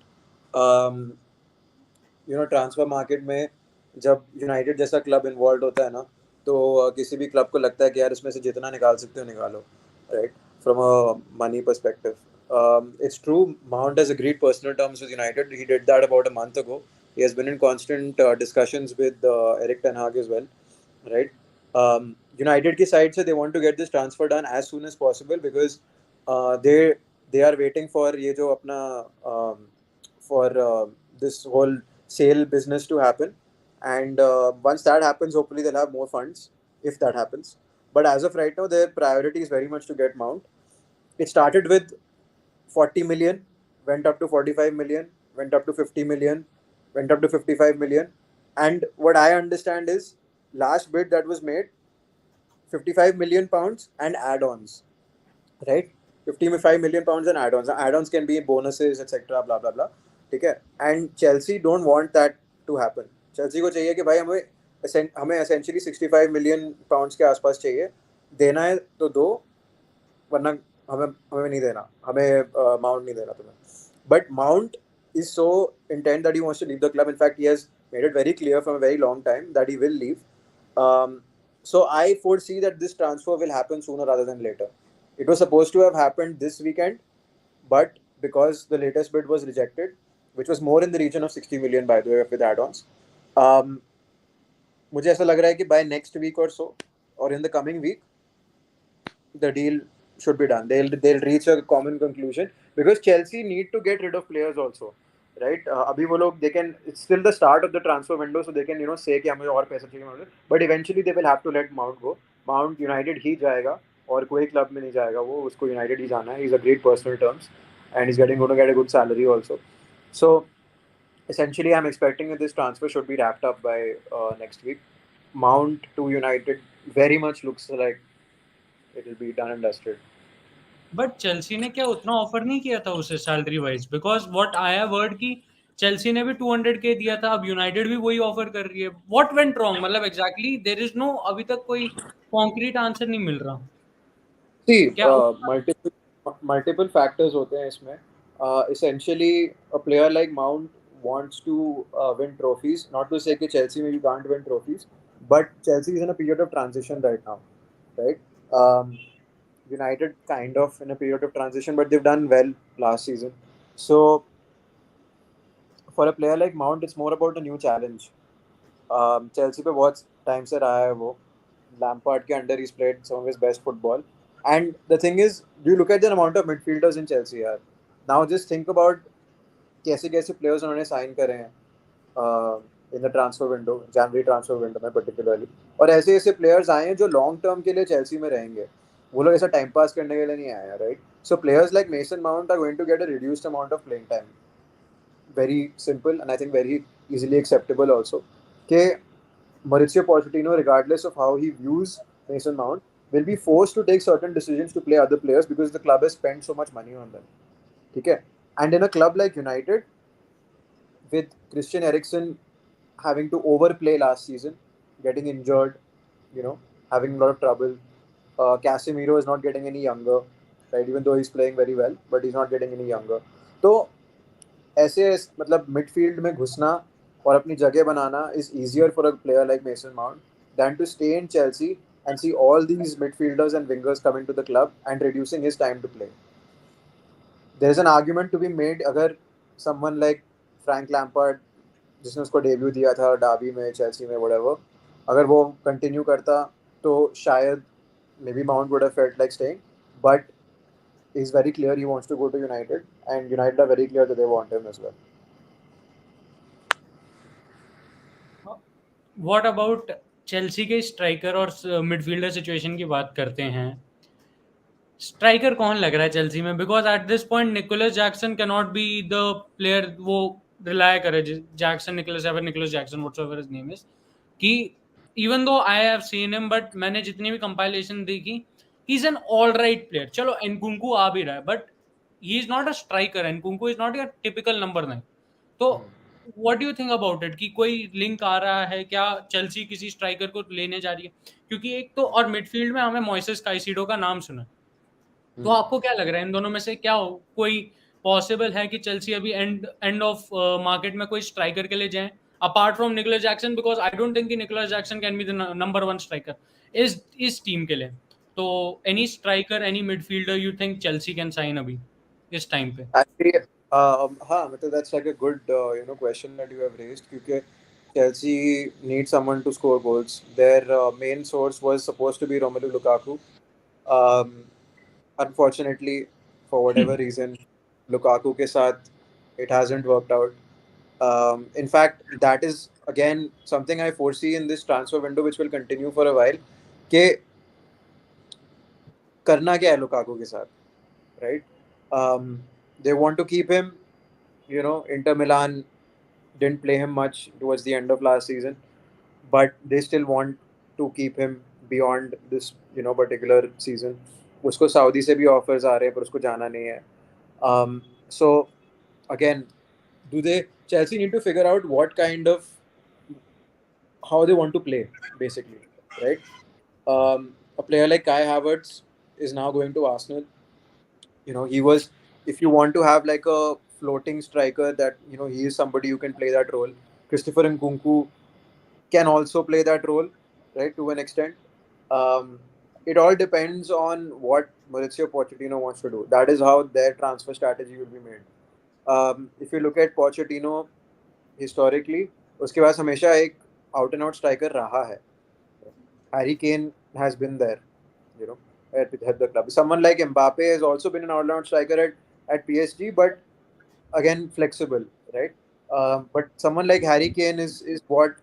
Transfer market में जब यूनाइटेड जैसा क्लब इन्वॉल्व होता है ना, तो किसी भी क्लब को लगता है कि यार इसमें से जितना निकाल सकते हो निकालो, right? From a money perspective. It's true, Mount has agreed personal terms with United. He did that about a month ago. He has been in constant discussions with Eric Ten Hag as well, right? United की side से they want to get this transfer done as soon as possible because they are waiting for ये जो अपना for this whole sale business to happen, and once that happens, hopefully they'll have more funds if that happens. But as of right now, their priority is very much to get Mount. It started with 40 million, went up to 45 million, went up to 50 million, went up to 55 million. And what I understand is last bid that was made, 55 million pounds and add-ons, right? 55 million pounds and add-ons. Add-ons can be bonuses, etc. Blah blah blah. Okay? And Chelsea don't want that to happen. Chelsea को चाहिए कि भाई हमें essentially 65 million pounds के आसपास चाहिए. देना है तो दो, वरना हमें नहीं देना, हमें Mount नहीं देना तुम्हें. But Mount is so intent that he wants to leave the club. In fact, he has made it very clear from a very long time that he will leave. So I foresee that this transfer will happen sooner rather than later. It was supposed to have happened this weekend, but because the latest bid was rejected, which was more in the region of 60 million, by the way, with add-ons, um, मुझे ऐसा लग रहा है कि by next week or so, or in the coming week, the deal should be done. They'll reach a common conclusion because Chelsea need to get rid of players also, right? अभी वो लोग they can, it's still the start of the transfer window, so they can say कि हमें और पैसा चाहिए, but eventually they will have to let Mount go. Mount United ही जाएगा और कोई क्लब में नहीं जाएगा, वो उसको United ही जाना है. He's a great personal terms and he's going to get a good salary also. So essentially, I'm expecting that this transfer should be wrapped up by next week. Mount to United very much looks like it will be done and dusted. But Chelsea ने क्या उतना offer नहीं किया था उसे salary wise? Because what I have heard कि Chelsea ने भी 200K दिया था, अब यूनाइटेड भी वही ऑफर कर रही है. What went wrong? मतलब एग्जैक्टली देयर इज नो, अभी तक कोई कॉन्क्रीट आंसर नहीं मिल रहा. See, क्या multiple factors होते हैं इसमें. Essentially, a player like Mount wants to win trophies. Not to say that Chelsea maybe can't win trophies, but Chelsea is in a period of transition right now, right? United kind of in a period of transition, but they've done well last season. So for a player like Mount, it's more about a new challenge. Chelsea पे बहुत time से रहा है वो. Lampard के under he's played some of his best football. And the thing is, do you look at the amount of midfielders in Chelsea यार? Now just think about कैसे कैसे players उन्होंने sign करे हैं in the transfer window, January transfer window में particularly. और ऐसे ऐसे players आए हैं जो long term के लिए Chelsea में रहेंगे. वो लोग ऐसा टाइम पास करने के लिए नहीं आए हैं, right? So players like Mason Mount are going to get a reduced amount of playing time. Very simple and I think very easily acceptable also. कि Mauricio Pochettino, regardless of how he views Mason Mount, will be forced to take certain decisions to play other players because the club has spent so much money on them. Okay? And in a club like United, with Christian Eriksen having to overplay last season, getting injured, having a lot of trouble, Casemiro is not getting any younger, right? Even though he's playing very well, but he's not getting any younger. So ऐसे मतलब midfield में घुसना और अपनी जगह बनाना is easier for a player like Mason Mount than to stay in Chelsea and see all these midfielders and wingers coming to the club and reducing his time to play. There is an argument to be made अगर someone like Frank Lampard जिसने उसको debut दिया था डाबी में, Chelsea में, whatever, अगर वो continue करता तो शायद maybe Mount would have felt like staying, but he's very clear he wants to go to United and United are very clear that they want him as well. What about Chelsea के striker और midfielder situation की बात करते हैं. Striker कौन लग रहा है चेल्सी में? Because at this point Nicolas Jackson can not be the player वो रिलाय करे. Jackson, Nicolas Jackson, whatever his name is, कि even though I have seen him, but मैंने जितनी भी कंपाइलेशन देखी, he is an all right player. चलो Nkunku आ भी रहा है, but he is not a striker. Nkunku is not your typical number 9. तो what do you think about it कि कोई लिंक आ रहा है क्या? चेल्सी किसी स्ट्राइकर को लेने जा रही है? क्योंकि एक तो, और मिडफील्ड में हमें मोइसेस काइसीडो का नाम सुना. तो आपको क्या लग रहा है इन दोनों में से क्या कोई पॉसिबल है कि चेल्सी अभी एंड ऑफ मार्केट में कोई स्ट्राइकर के लिए जाए apart from Nicolas Jackson? Because I don't think Nicolas Jackson can be the number 1 striker इस टीम के लिए. तो any striker, any midfielder you think Chelsea can sign अभी इस टाइम पे? Actually, मतलब that's like a good question that you have raised because Chelsea needs someone to score goals. Their main source was supposed to be Romelu Lukaku. Um, Unfortunately, for whatever reason, Lukaku के साथ it hasn't worked out. In fact, that is again something I foresee in this transfer window, which will continue for a while. कि करना क्या है Lukaku के साथ, right? They want to keep him. Inter Milan didn't play him much towards the end of last season, but they still want to keep him beyond this, particular season. उसको Saudi से भी offers आ रहे हैं पर उसको जाना नहीं है. So again, Chelsea need to figure out what kind of how they want to play basically, right? A player like Kai Havertz is now going to Arsenal. He was, if you want to have like a floating striker that he is somebody who can play that role. Christopher Nkunku can also play that role, right, to an extent. it all depends on what Mauricio Pochettino wants to do. That is how their transfer strategy will be made. If you look at Pochettino historically, उसके पास हमेशा एक out and out striker रहा है. Harry Kane has been there, you know, at the club. Someone like Mbappe has also been an out and out striker at PSG, but again flexible, right? But someone like Harry Kane is what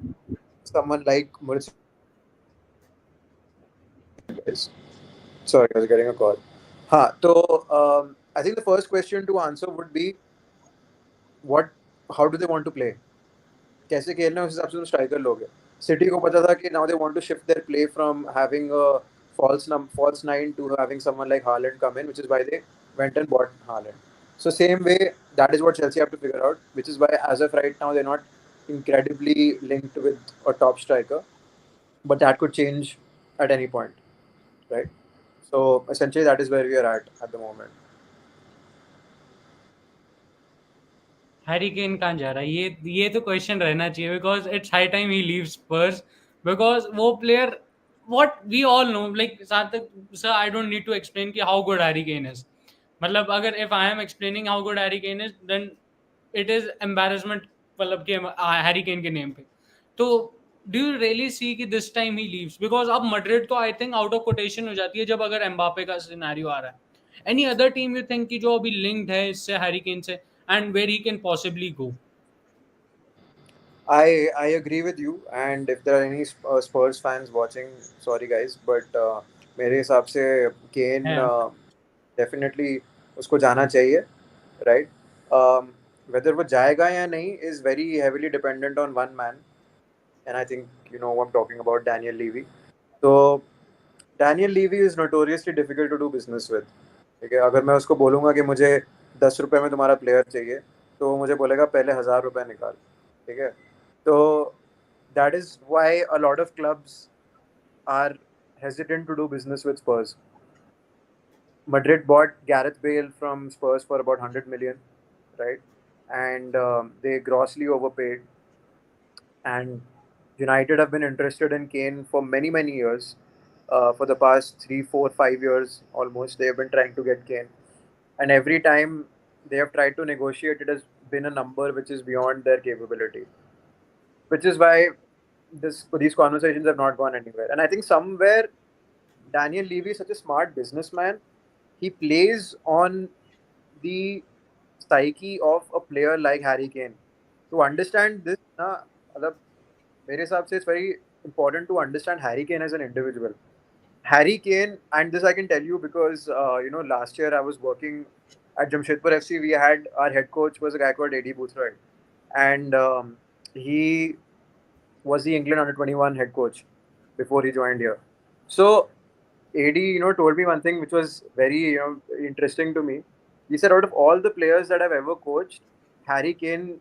someone like Mauricio is. Sorry, I was getting a call. I think the first question to answer would be what how do they want to play? कैसे खेलना है उस हिसाब से तो striker लोग हैं. City को पता था कि now they want to shift their play from having a false nine to having someone like Haaland come in, which is why they went and bought Haaland. So same way, that is what Chelsea have to figure out, which is why as of right now they're not incredibly linked with a top striker, but that could change at any point, right? So essentially that is where we are at the moment. Harry Kane कहाँ जा रहा है, ये तो question रहना चाहिए, because it's high time he leaves Spurs, because वो player what we all know, like Sarthak sir, I don't need to explain कि how good Harry Kane is. मतलब अगर if I am explaining how good Harry Kane is, then it is embarrassment, मतलब कि Harry Kane के name पे. तो do you really see कि this time he leaves, because अब मैड्रिड तो I think out of quotation हो जाती है जब अगर एम्बापे का सिनेरियो आ रहा है. Any other team you think कि जो अभी लिंक्ड है इससे, हैरी केन से, and where he can possibly go? I agree with you, and if there are any Spurs fans watching, sorry guys, but मेरे हिसाब से Kane Yeah. definitely उसको जाना चाहिए, right? Whether वो जाएगा या नहीं is very heavily dependent on one man, and I think you know what I'm talking about, Daniel Levy. So Daniel Levy is notoriously difficult to do business with. ठीक है, अगर मैं उसको बोलूँगा कि मुझे 10 रुपए में तुम्हारा प्लेयर चाहिए, तो वो मुझे बोलेगा पहले 1000 रुपए निकाल. ठीक है, तो that is why a lot of clubs are hesitant to do business with Spurs. Madrid bought Gareth Bale from Spurs for about 100 million, right? And they grossly overpaid. And United have been interested in Kane for many, many years. For the past 3, 4, 5 years almost, they have been trying to get Kane. And every time they have tried to negotiate, it has been a number which is beyond their capability. Which is why these conversations have not gone anywhere. And I think somewhere Daniel Levy is such a smart businessman. He plays on the psyche of a player like Harry Kane. To understand this, मेरे हिसाब से it's very important to understand Harry Kane as an individual. Harry Kane, and this I can tell you because last year I was working at Jamshedpur FC. We had our head coach was a guy called AD Boothroyd, and he was the England under-21 head coach before he joined here. So AD, told me one thing which was very, interesting to me. He said, out of all the players that I've ever coached, Harry Kane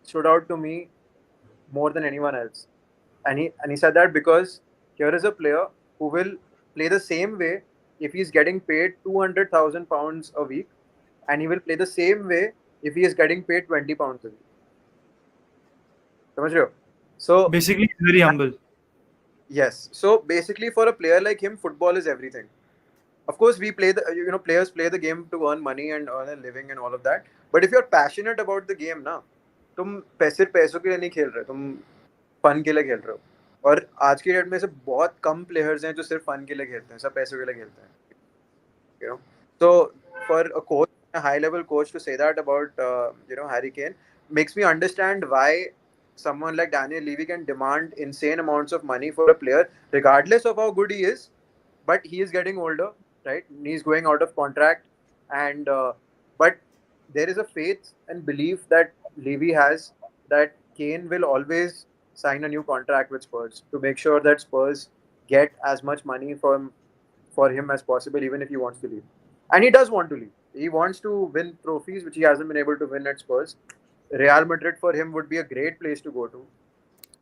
stood out to me more than anyone else. And he said that because here is a player who will play the same way if he's getting paid £200,000 a week, and he will play the same way if he is getting paid £20 a week. समझ रहे हो? So basically he's very humble. Yes. So basically, for a player like him, football is everything. Of course, we play players play the game to earn money and earn a living and all of that. But if you're passionate about the game, ना, तुम पैसों के लिए नहीं खेल रहे, तुम fun के लिए खेल रहे हो. और आज की डेट में से बहुत कम प्लेयर्स हैं जो सिर्फ फन के लिए खेलते हैं, सब पैसों के लिए खेलते हैं. So for a coach, a high-level coach, to say that about Harry Kane makes me understand why someone like Daniel Levy can demand insane amounts of money for a player, regardless of how good he is. But he is getting older, right? He's going out of contract, and but there is a faith and belief that Levy has that Kane will always sign a new contract with Spurs to make sure that Spurs get as much money for him as possible, even if he wants to leave. And he does want to leave. He wants to win trophies, which he hasn't been able to win at Spurs. Real Madrid for him would be a great place to go to.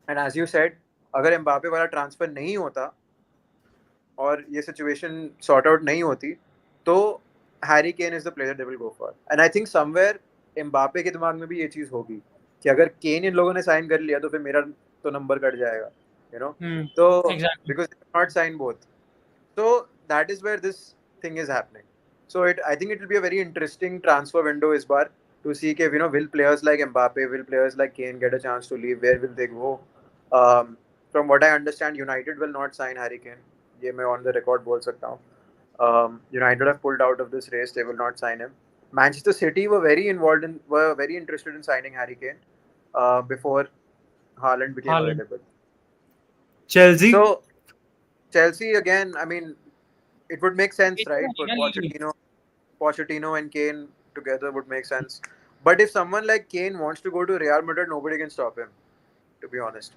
And as you said, अगर Mbappe वाला transfer नहीं होता और ये situation sort out नहीं होती, तो Harry Kane is the player they will go for. And I think somewhere Mbappe के दिमाग में भी ये चीज होगी कि अगर केन इन लोगों ने साइन कर लिया तो फिर मेरा तो नंबर कट जाएगा, तो because they not sign both. So that is where this thing is happening. So I think it will be a very interesting transfer window is bar to see if will players like Mbappe, will players like Kane get a chance to leave? Where will they go? From what I understand, United will not sign Harry Kane. ये मैं on the record बोल सकता हूँ. United have pulled out of this race. They will not sign him. Manchester City were very interested in signing Harry Kane before Haaland became Haaland. available. Chelsea. So Chelsea again. I mean, it would make sense, It's right? a But league. Pochettino and Kane together would make sense. But if someone like Kane wants to go to Real Madrid, nobody can stop him. To be honest,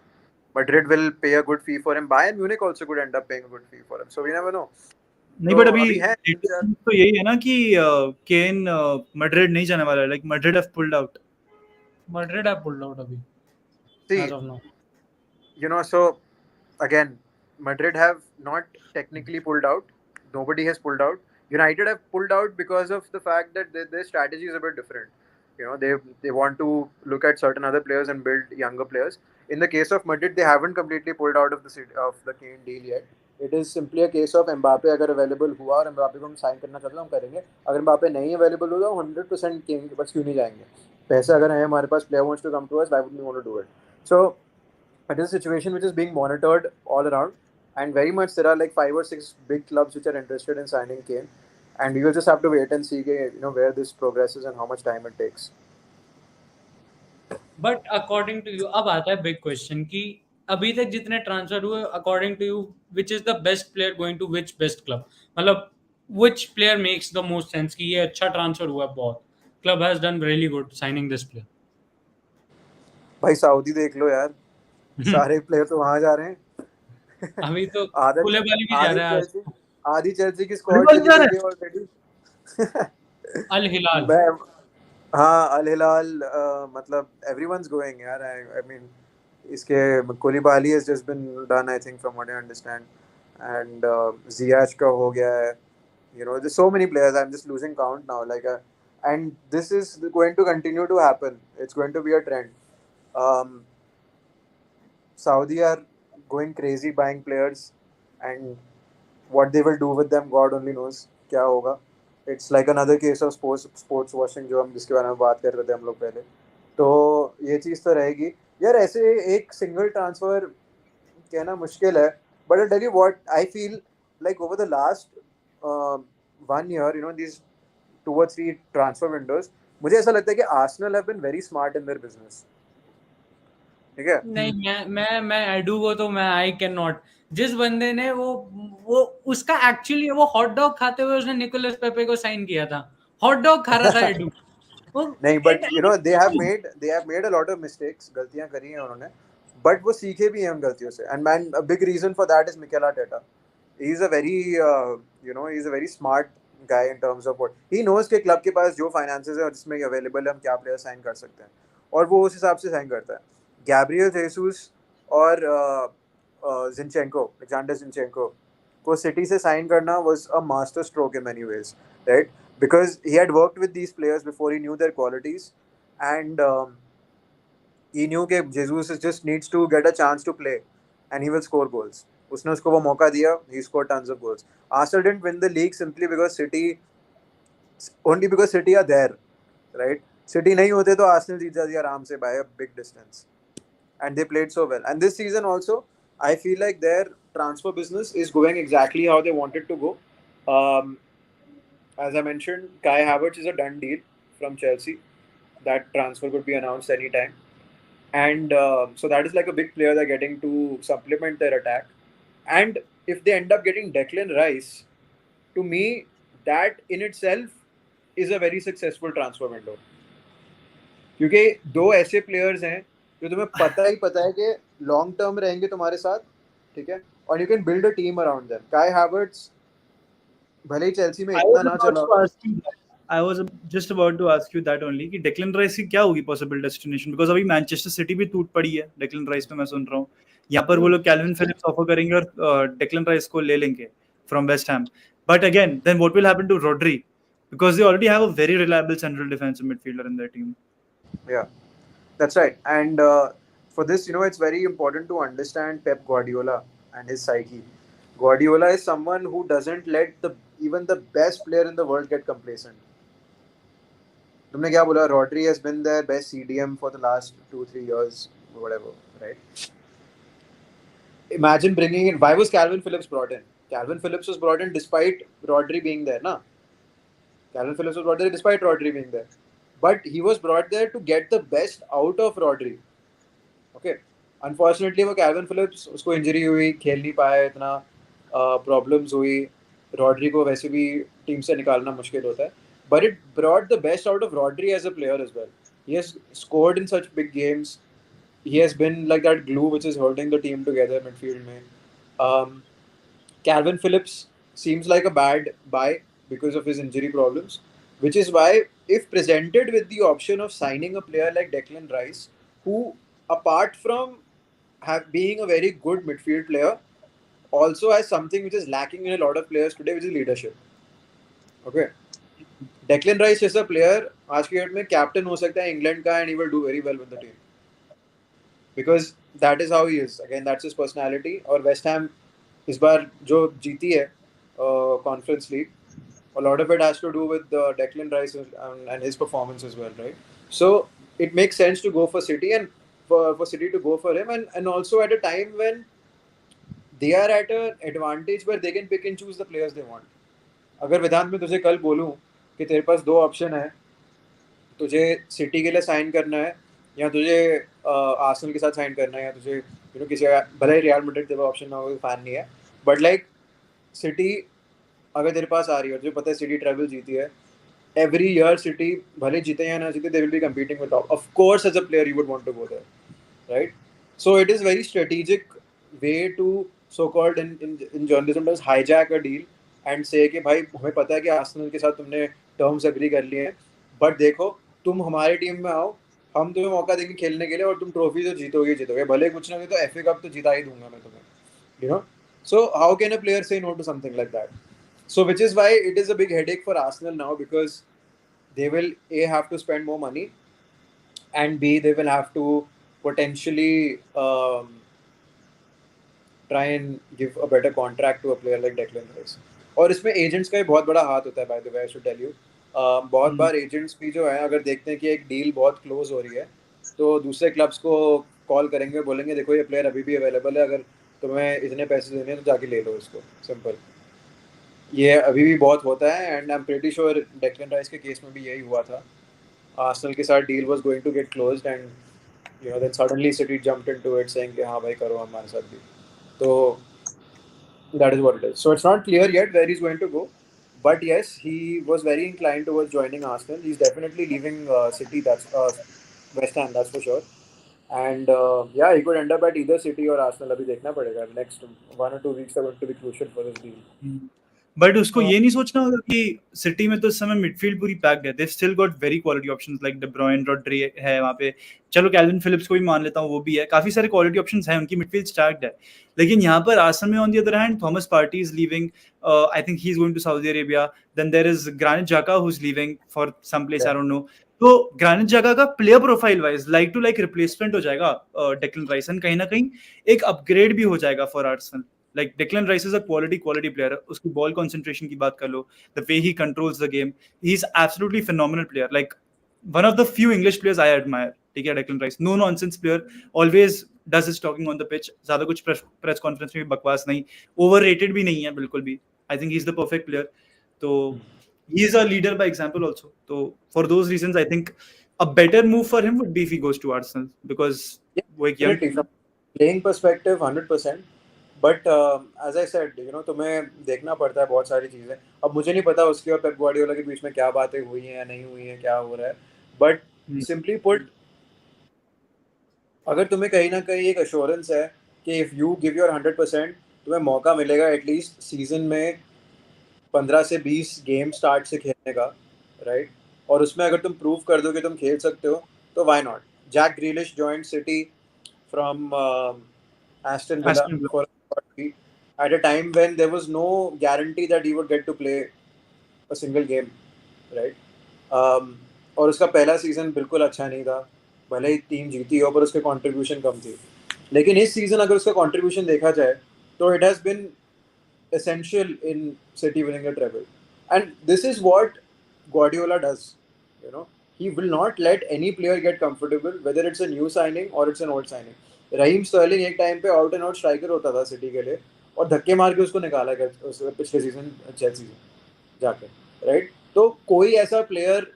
Madrid will pay a good fee for him. Bayern Munich also could end up paying a good fee for him. So we never know. नहीं, तो but अभी अभी है latest news तो यही है ना कि केन मैड्रिड नहीं जाने वाला है. Like Madrid have pulled out. Madrid have pulled out अभी as see, of now. so again, Madrid have not technically pulled out. Nobody has pulled out. United have pulled out because of the fact that their strategy is a bit different. They want to look at certain other players and build younger players. In the case of Madrid, they haven't completely pulled out of of the Kane deal yet. It is simply a case of Mbappe अगर available हुआ और Mbappe को हम sign करना चाहते हैं हम करेंगे. अगर Mbappe नहीं available होगा 100% Kane के पास क्यों नहीं जाएंगे. पैसे अगर है हमारे पास, player wants to come to us, why would we want to do it? So it is a situation which is being monitored all around, and very much there are like 5 or 6 big clubs which are interested in signing Kane, and we will just have to wait and see where this progresses and how much time it takes. But according to you अब आता है big question कि अभी तक जितने transfer हुए according to you which is the best player going to which best club मतलब which player makes the most sense कि ये अच्छा ट्रांसफर हुआ बहुत club has done really good signing this player. भाई सऊदी देख लो यार, सारे प्लेयर तो वहां जा रहे हैं. अभी तो आधा कुलेबाली भी जा रहा है आज. आधी चेल्सी की स्क्वाड चली गई है ऑलरेडी. अल हिलाल. मैं हाँ अल हिलाल मतलब एवरीवन's गोइंग यार. आई मीन इसके कुलिबाली has just been done I think from what I understand, and Ziyech का हो गया है. There's so many players. I'm just losing count now. And this is going to continue to happen. It's going to be a trend. Um, Saudi are going crazy buying players, and what they will do with them, God only knows. क्या होगा? It's like another case of sports washing जो हम जिसके बारे में बात कर रहे थे हम लोग पहले. तो ये चीज़ तो रहेगी यार. ऐसे एक सिंगल ट्रांसफर कहना मुश्किल है. But I'll tell you what I feel like over the last 1 year, these 2 or 3 transfer windows, मुझे ऐसा लगता है कि Arsenal have been very smart in their business. ठीक है? नहीं मैं एडू को तो मैं आई कैन नॉट. जिस बंदे ने वो उसका एक्चुअली वो हॉट डॉग खाते हुए उसने निकोलस पेपे को साइन किया था. हॉट डॉग खा रहा था एडू. नहीं, but they have made a lot of mistakes. गलतियां करी हैं उन्होंने, but वो सीखे भी हैं उन गलतियों से. And man, a big reason for that is Mikel Arteta. He's a very he's a very smart guy in terms of what he knows कि क्लब के पास जो फाइनेंसेस है और जिसमें अवेलेबल है हम क्या प्लेयर साइन कर सकते हैं, और वो उस हिसाब से साइन करता है. गैब्रियल जेसूस और जिनचेंको, अलेक्जेंडर जिनचेंको को सिटी से साइन करना was a master stroke in many ways, right? Because he had worked with these players before, he knew their qualities, and he knew that Jesus just needs to get a chance to play, and he will score goals. उसने उसको वो मौका दिया, he scored tons of goals. Arsenal didn't win the league simply because City are there, right? City नहीं होते तो Arsenal जीत जाती आराम से by a big distance, and they played so well. And this season also, I feel like their transfer business is going exactly how they want it to go. As I mentioned, Kai Havertz is a done deal from Chelsea. That transfer could be announced anytime. And so that is like a big player they're getting to supplement their attack. And if they end up getting Declan Rice, to me, that in itself is a very successful transfer window. क्योंकि 2 ऐसे players हैं जो तुम्हें पता है कि long term रहेंगे तुम्हारे साथ, ठीक है, और you can build a team around them. काई हैवर्ट्स भले ही चेल्सी में इतना ना चला. I was just about to ask you that only कि Declan Rice की क्या होगी possible destination, because अभी मैनचेस्टर सिटी भी टूट पड़ी है Declan Rice पे. मैं सुन रहा हूँ यहाँ पर वो लोग कैल्विन फिलिप्स ऑफर करेंगे और Declan Rice को ले लेंगे from West Ham. But again, then what will happen to Rodri? Because they already have a very reliable central defensive midfielder in their team. Yeah, that's right. And for this, it's very important to understand Pep Guardiola and his psyche. Guardiola is someone who doesn't let even the best player in the world get complacent. तुमने क्या बोला? Rodri has been their best CDM for the last 2-3 years, whatever, right? Imagine bringing in. Why was Calvin Phillips brought in? Calvin Phillips was brought in despite Rodri being there, na? Calvin Phillips was brought there despite Rodri being there, but he was brought there to get the best out of Rodri. Okay, unfortunately वो Calvin Phillips उसको injury हुई, खेल नहीं पाया इतना, problems हुई. Rodri को वैसे भी टीम से निकालना मुश्किल होता है. But it brought the best out of Rodri as a player as well. He has scored in such big games. He has been like that glue which is holding the team together midfield में. Calvin Phillips seems like a bad buy because of his injury problems, which is why, if presented with the option of signing a player like Declan Rice, who, apart from being a very good midfield player, also has something which is lacking in a lot of players today, which is leadership. Okay. Declan Rice is a player आज की date में captain हो सकता है England का, and he will do very well with the team because that is how he is. Again, that's his personality. और West Ham इस बार जो जीती है Conference League, a lot of it has to do with Declan Rice and his performance as well, right? So it makes sense to go for City, and for City to go for him, and also at a time when they are at an advantage where they can pick and choose the players they want. अगर वेदांत में तुझे कल बोलूँ कि तेरे पास दो option है, तुझे सिटी के लिए साइन करना है या तुझे आर्सेनल के साथ साइन करना है, या तुझे किसी भले ही रियल मैड्रिड तेरा ऑप्शन ना हो, फैन नहीं है, बट लाइक सिटी अगर तेरे पास आ रही है, तुझे पता है सिटी ट्रेवल जीती है every year, City भले जीते या ना जीते, they will be competing with top. Of course, as a player, you would want to go there, right? So it is very strategic way to so-called in journalism does hijack a deal and say कि भाई हमें पता है कि Arsenal के साथ तुमने terms agree कर लिए हैं, बट देखो तुम हमारी टीम में आओ, हम तुम्हें मौका देंगे खेलने के लिए, और तुम ट्रॉफी तो जीतोगे जीतोगे, भले कुछ ना तो FA कप तो जिता ही दूंगा मैं तुम्हें, you know. So how can a player say no to something like that? So which is why it is a big headache for Arsenal now, because they will A, have to spend more money, and B, they will have to potentially try and give a better contract to a player like Declan Rice. और इसमें agents का भी बहुत बड़ा हाथ होता है, by the way I should tell you. बहुत बार एजेंट्स भी जो है, अगर देखते हैं कि एक डील बहुत क्लोज हो रही है, तो दूसरे क्लब्स को कॉल करेंगे, बोलेंगे देखो ये प्लेयर अभी भी अवेलेबल है, अगर तुम्हें इतने पैसे देने हैं तो जाके ले लो इसको, सिंपल. ये अभी भी बहुत होता है, and I am pretty sure Declan Rice के केस में भी यही हुआ था. आर्सेनल के साथ deal was going to get closed, and then suddenly City jumped into it saying कि हाँ भाई करो हमारे साथ भी. तो that is what it is. So it's not clear yet where he's going to go, but yes, he was very inclined towards joining Arsenal. He's definitely leaving City, that's West Ham, that's for sure. And yeah, he could end up at either City or Arsenal. अभी देखना पड़ेगा. Next 1 or 2 weeks are going to be crucial for this deal. But उसको ये नहीं सोचना होगा कि city में तो इस समय मिडफील्ड पूरी पैक्ड है. They still got very quality options like De Bruyne, Rodri है वहाँ पे. चलो कैल्विन फिलिप्स को भी मान लेता हूँ, वो भी है. काफी सारे क्वालिटी ऑप्शंस हैं, उनकी मिडफील्ड स्टैक्ड है. लेकिन यहाँ पर आर्सेनल में on the other hand Thomas Partey is leaving. I think he is going to Saudi Arabia. Then there is Granit Xhaka who is leaving for some place, I don't know. तो Granit Xhaka का player profile wise like to like replacement हो जाएगा Declan rice, and कहीं ना कहीं एक upgrade भी हो जाएगा for Arsenal. Like Declan Rice is a quality player. उसकी ball concentration की बात कर लो, the way he controls the game, he's absolutely phenomenal player. Like one of the few English players I admire. ठीक है, Declan Rice, no nonsense player, always does his talking on the pitch. ज़्यादा कुछ press conference में भी बकवास नहीं, overrated भी नहीं है बिल्कुल भी. I think he's the perfect player. तो he is a leader by example also. तो for those reasons, I think a better move for him would be if he goes to Arsenal, because वो एक young from playing perspective 100%. But as I said, तुम्हें देखना पड़ता है बहुत सारी चीज़ें. अब मुझे नहीं पता उसकी और पेप गार्डियोला के बीच में क्या बातें हुई हैं या नहीं हुई हैं, क्या हो रहा है, बट सिंपली पुट, अगर तुम्हें कहीं ना कहीं एक अश्योरेंस है कि इफ़ यू गिव योर 100%, तुम्हें मौका मिलेगा एटलीस्ट सीजन में 15 से 20 गेम स्टार्ट से खेलने का, राइट? और उसमें अगर तुम प्रूव कर दो कि तुम खेल सकते हो, तो why not. Jack Grealish joined City from Aston Villa for at a time when there was no guarantee that he would get to play a single game, right? और उसका पहला सीजन बिल्कुल अच्छा नहीं था, भले ही टीम जीती हो, पर उसके कंट्रीब्यूशन कम थी. लेकिन इस सीजन अगर उसका कंट्रीब्यूशन देखा जाए, तो it has been essential in City winning a treble. And this is what Guardiola does. You know, he will not let any player get comfortable, whether it's a new signing or it's an old signing. Raheem Sterling एक time पे out and out striker होता था city के लिए और धक्के मार के उसको निकाला गया पिछले सीजन चेल्सी से जाके, राइट? तो कोई ऐसा प्लेयर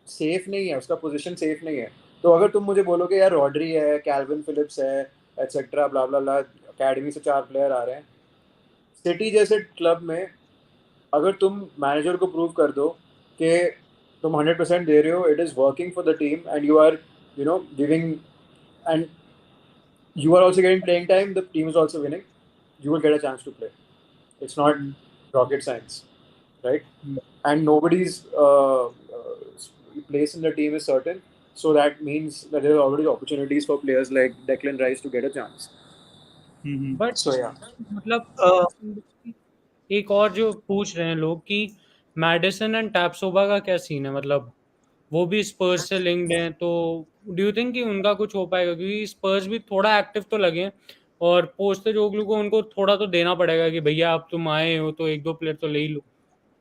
सेफ नहीं है, उसका पोजीशन सेफ नहीं है. तो अगर तुम मुझे बोलोगे यार रॉड्री है, कैल्विन फिलिप्स है, एटसेट्रा, ब्ला ब्ला ब्ला, अकेडमी से 4 प्लेयर आ रहे हैं, सिटी जैसे क्लब में अगर तुम मैनेजर को प्रूव कर दो कि तुम 100% दे रहे हो, it is working for the team and you are giving and you are also getting playing time, the team is also winning, you will get a chance to play. It's not rocket science, right? And nobody's place in the team is certain, so that means that there are already opportunities for players like Declan Rice to get a chance. But So yeah. मतलब एक और जो पूछ रहे हैं लोग कि medicine and टैप्सोबा का क्या सीन है, मतलब वो भी स्पर्स से लिंक्ड हैं, तो डू यू थिंक कि उनका कुछ हो पाएगा? क्योंकि स्पर्स भी थोड़ा एक्टिव तो लगे हैं और पोस्टेकोग्लू को उनको थोड़ा तो देना पड़ेगा कि भैया आप तुम आए हो तो एक दो प्लेयर तो ले ही लो.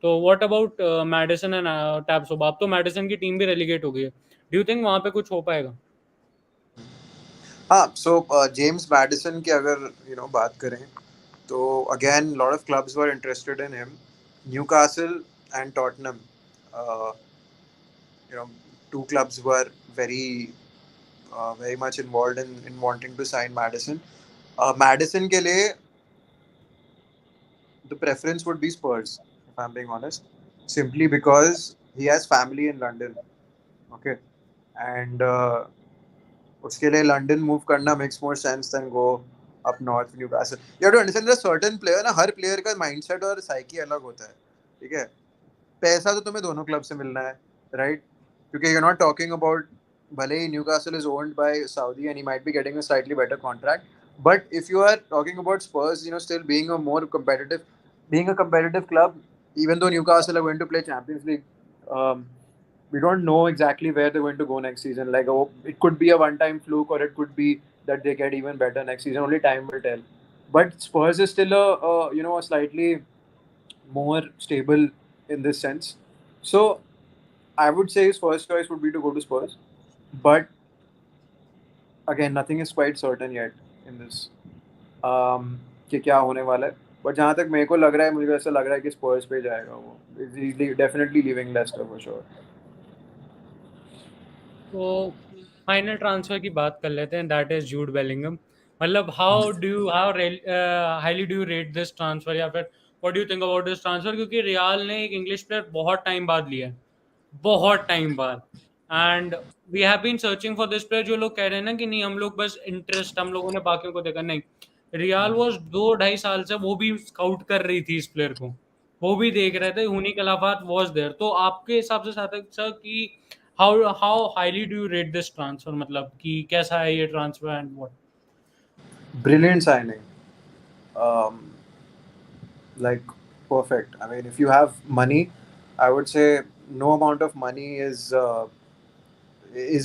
तो व्हाट अबाउट मैडिसन एंड टैप्सोबा? अब तो मैडिसन की टीम भी रेलीगेट हो गई है, डू यू थिंक वहां पे कुछ हो पाएगा? हाँ, so James Madison की अगर बात करें तो again lot of clubs were interested in him. Newcastle and Tottenham, uh, you know, two clubs were very much involved in wanting to sign Madison. Madison के लिए the preference would be Spurs, if I'm being honest, simply because he has family in London. Okay, and उसके लिए London move करना makes more sense than go up north Newcastle. You have to understand that certain player ना, हर player का mindset और psyche अलग होता है, ठीक है? पैसा तो तुम्हें दोनों क्लब से मिलना है, right? क्योंकि you're not talking about, भले ही Newcastle is owned by Saudi and he might be getting a slightly better contract, but if you are talking about Spurs, still being a competitive club, even though Newcastle are going to play Champions League, we don't know exactly where they're going to go next season. Like, oh, it could be a one-time fluke, or it could be that they get even better next season. Only time will tell. But Spurs is still a slightly more stable in this sense. So I would say his first choice would be to go to Spurs. But again, nothing is quite certain yet in this. कि क्या होने वाला है. But जहाँ तक मेरे को लग रहा है, मुझे ऐसा लग रहा है कि स्पर्स पे जाएगा वो. Definitely leaving Leicester for sure. तो फाइनल ट्रांसफर की बात कर लेते हैं, दैट इज जूड बेलिंगम. मतलब how highly do you rate this transfer, या फिर what do you think about this transfer? क्योंकि रियाल ने एक इंग्लिश प्लेयर बहुत टाइम बाद लिया है, बहुत टाइम बाद, and we have been searching for this player. जो लोग कह रहे हैं ना कि नहीं हम लोग बस इंटरेस्ट, हम लोगों ने बाकियों को देखा, नहीं, रियाल वॉज 2-2.5 साल से वो भी स्काउट कर रही थी इस प्लेयर को, वो भी देख रहे थे. हुनी कलाफात वॉज देयर. तो आपके हिसाब से सार्थक सर कि how highly do you rate this transfer, मतलब कि कैसा है ये transfer and what? Brilliant signing. Like, perfect. I mean, if you have money, I would say no amount of money is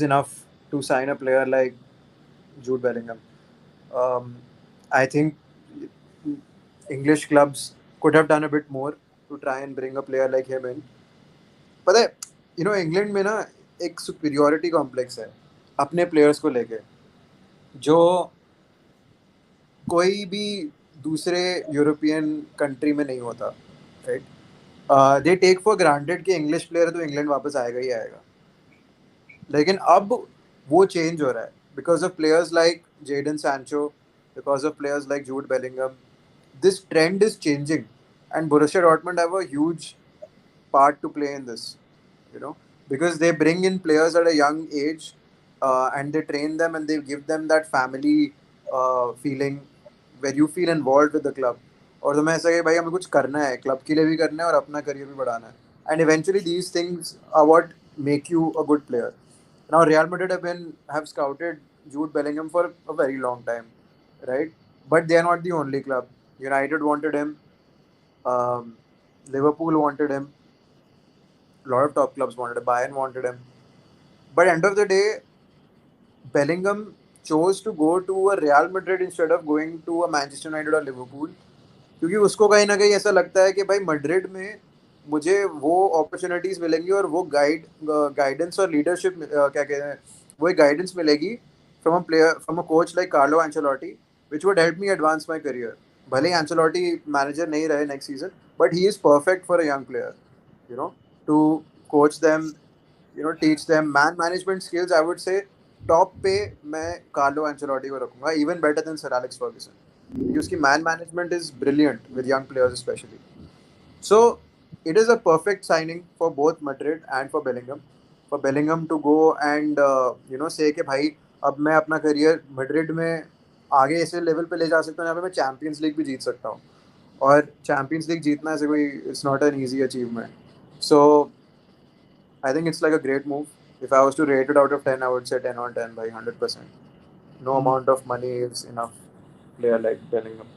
enough to sign a player like Jude Bellingham. I think English clubs could have done a bit more to try and bring a player like him in. पता है, England में ना एक superiority complex है अपने players को लेके, जो कोई भी दूसरे यूरोपियन कंट्री में नहीं होता, right? They take for granted कि इंग्लिश प्लेयर तो इंग्लैंड वापस आएगा ही आएगा. लेकिन अब वो चेंज हो रहा है because of players like Jadon Sancho, because of players like Jude Bellingham. This trend is changing, and Borussia Dortmund have a huge part to play in this, because they bring in players at a young age, and they train them and they give them that family feeling where you feel involved with the club. और तुम्हें ऐसा कि भाई हमें कुछ करना है, club के लिए भी करना है और अपना करियर भी बढ़ाना है. And eventually these things are what make you a good player. Now Real Madrid have scouted Jude Bellingham for a very long time, right? But they are not the only club. United wanted him. Liverpool wanted him. A lot of top clubs wanted him. Bayern wanted him. But end of the day, Bellingham chose to go to a Real Madrid instead of going to a Manchester United or Liverpool क्योंकि उसको कहीं ना कहीं ऐसा लगता है कि भाई मैड्रिड में मुझे वो अपॉर्चुनिटीज मिलेंगी और वो गाइडेंस और लीडरशिप क्या कहते हैं, वो एक गाइडेंस मिलेगी from a coach like Carlo Ancelotti, which would help me advance my career. भले ही एंचेलोटी मैनेजर नहीं रहे next season, but he is perfect for a young player, you know, to coach them, teach them man management skills. I would say top पे मैं Carlo Ancelotti को रखूंगा, even better than Sir Alex Ferguson, क्योंकि उसकी man management is brilliant with young players especially. So it is a perfect signing for both Madrid and for Bellingham. For Bellingham to go and say कि भाई अब मैं अपना career Madrid में आगे ऐसे लेवल पे ले जा सकता हूँ जहाँ पे मैं चैंपियंस लीग भी जीत सकता हूँ. और चैंपियंस लीग जीतना ऐसे कोई, it's not an easy achievement. So I think it's like a great move. If I was to rate it out of 10, I would say 10 on 10 by 100%. No amount of money is enough player like Bellingham.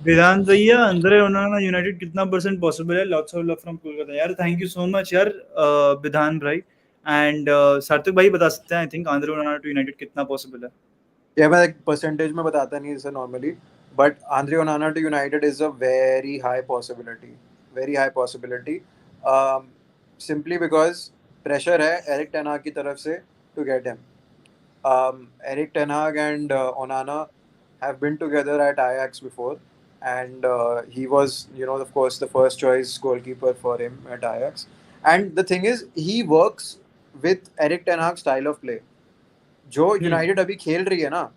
वेदांत भैया, अंदर ओनाना United कितना percent possible है? Lots of love from Kolkata. यार thank you so much यार विधान भाई. And सार्थक भाई बता सकते हैं I think Andre Onana to United कितना पॉसिबल है? Yeah, मैं एक परसेंटेज में बताता नहीं जैसे normally, but Andre Onana to United is a very high possibility, very high possibility, simply because pressure है एरिक टेन हाग की तरफ से to get him. Eric Ten Hag and Onana have been together at Ajax before, and he was, of course, the first choice goalkeeper for him at Ajax. And the thing is, he works with Eric Ten Hag's style of play. जो United अभी खेल रही है ना,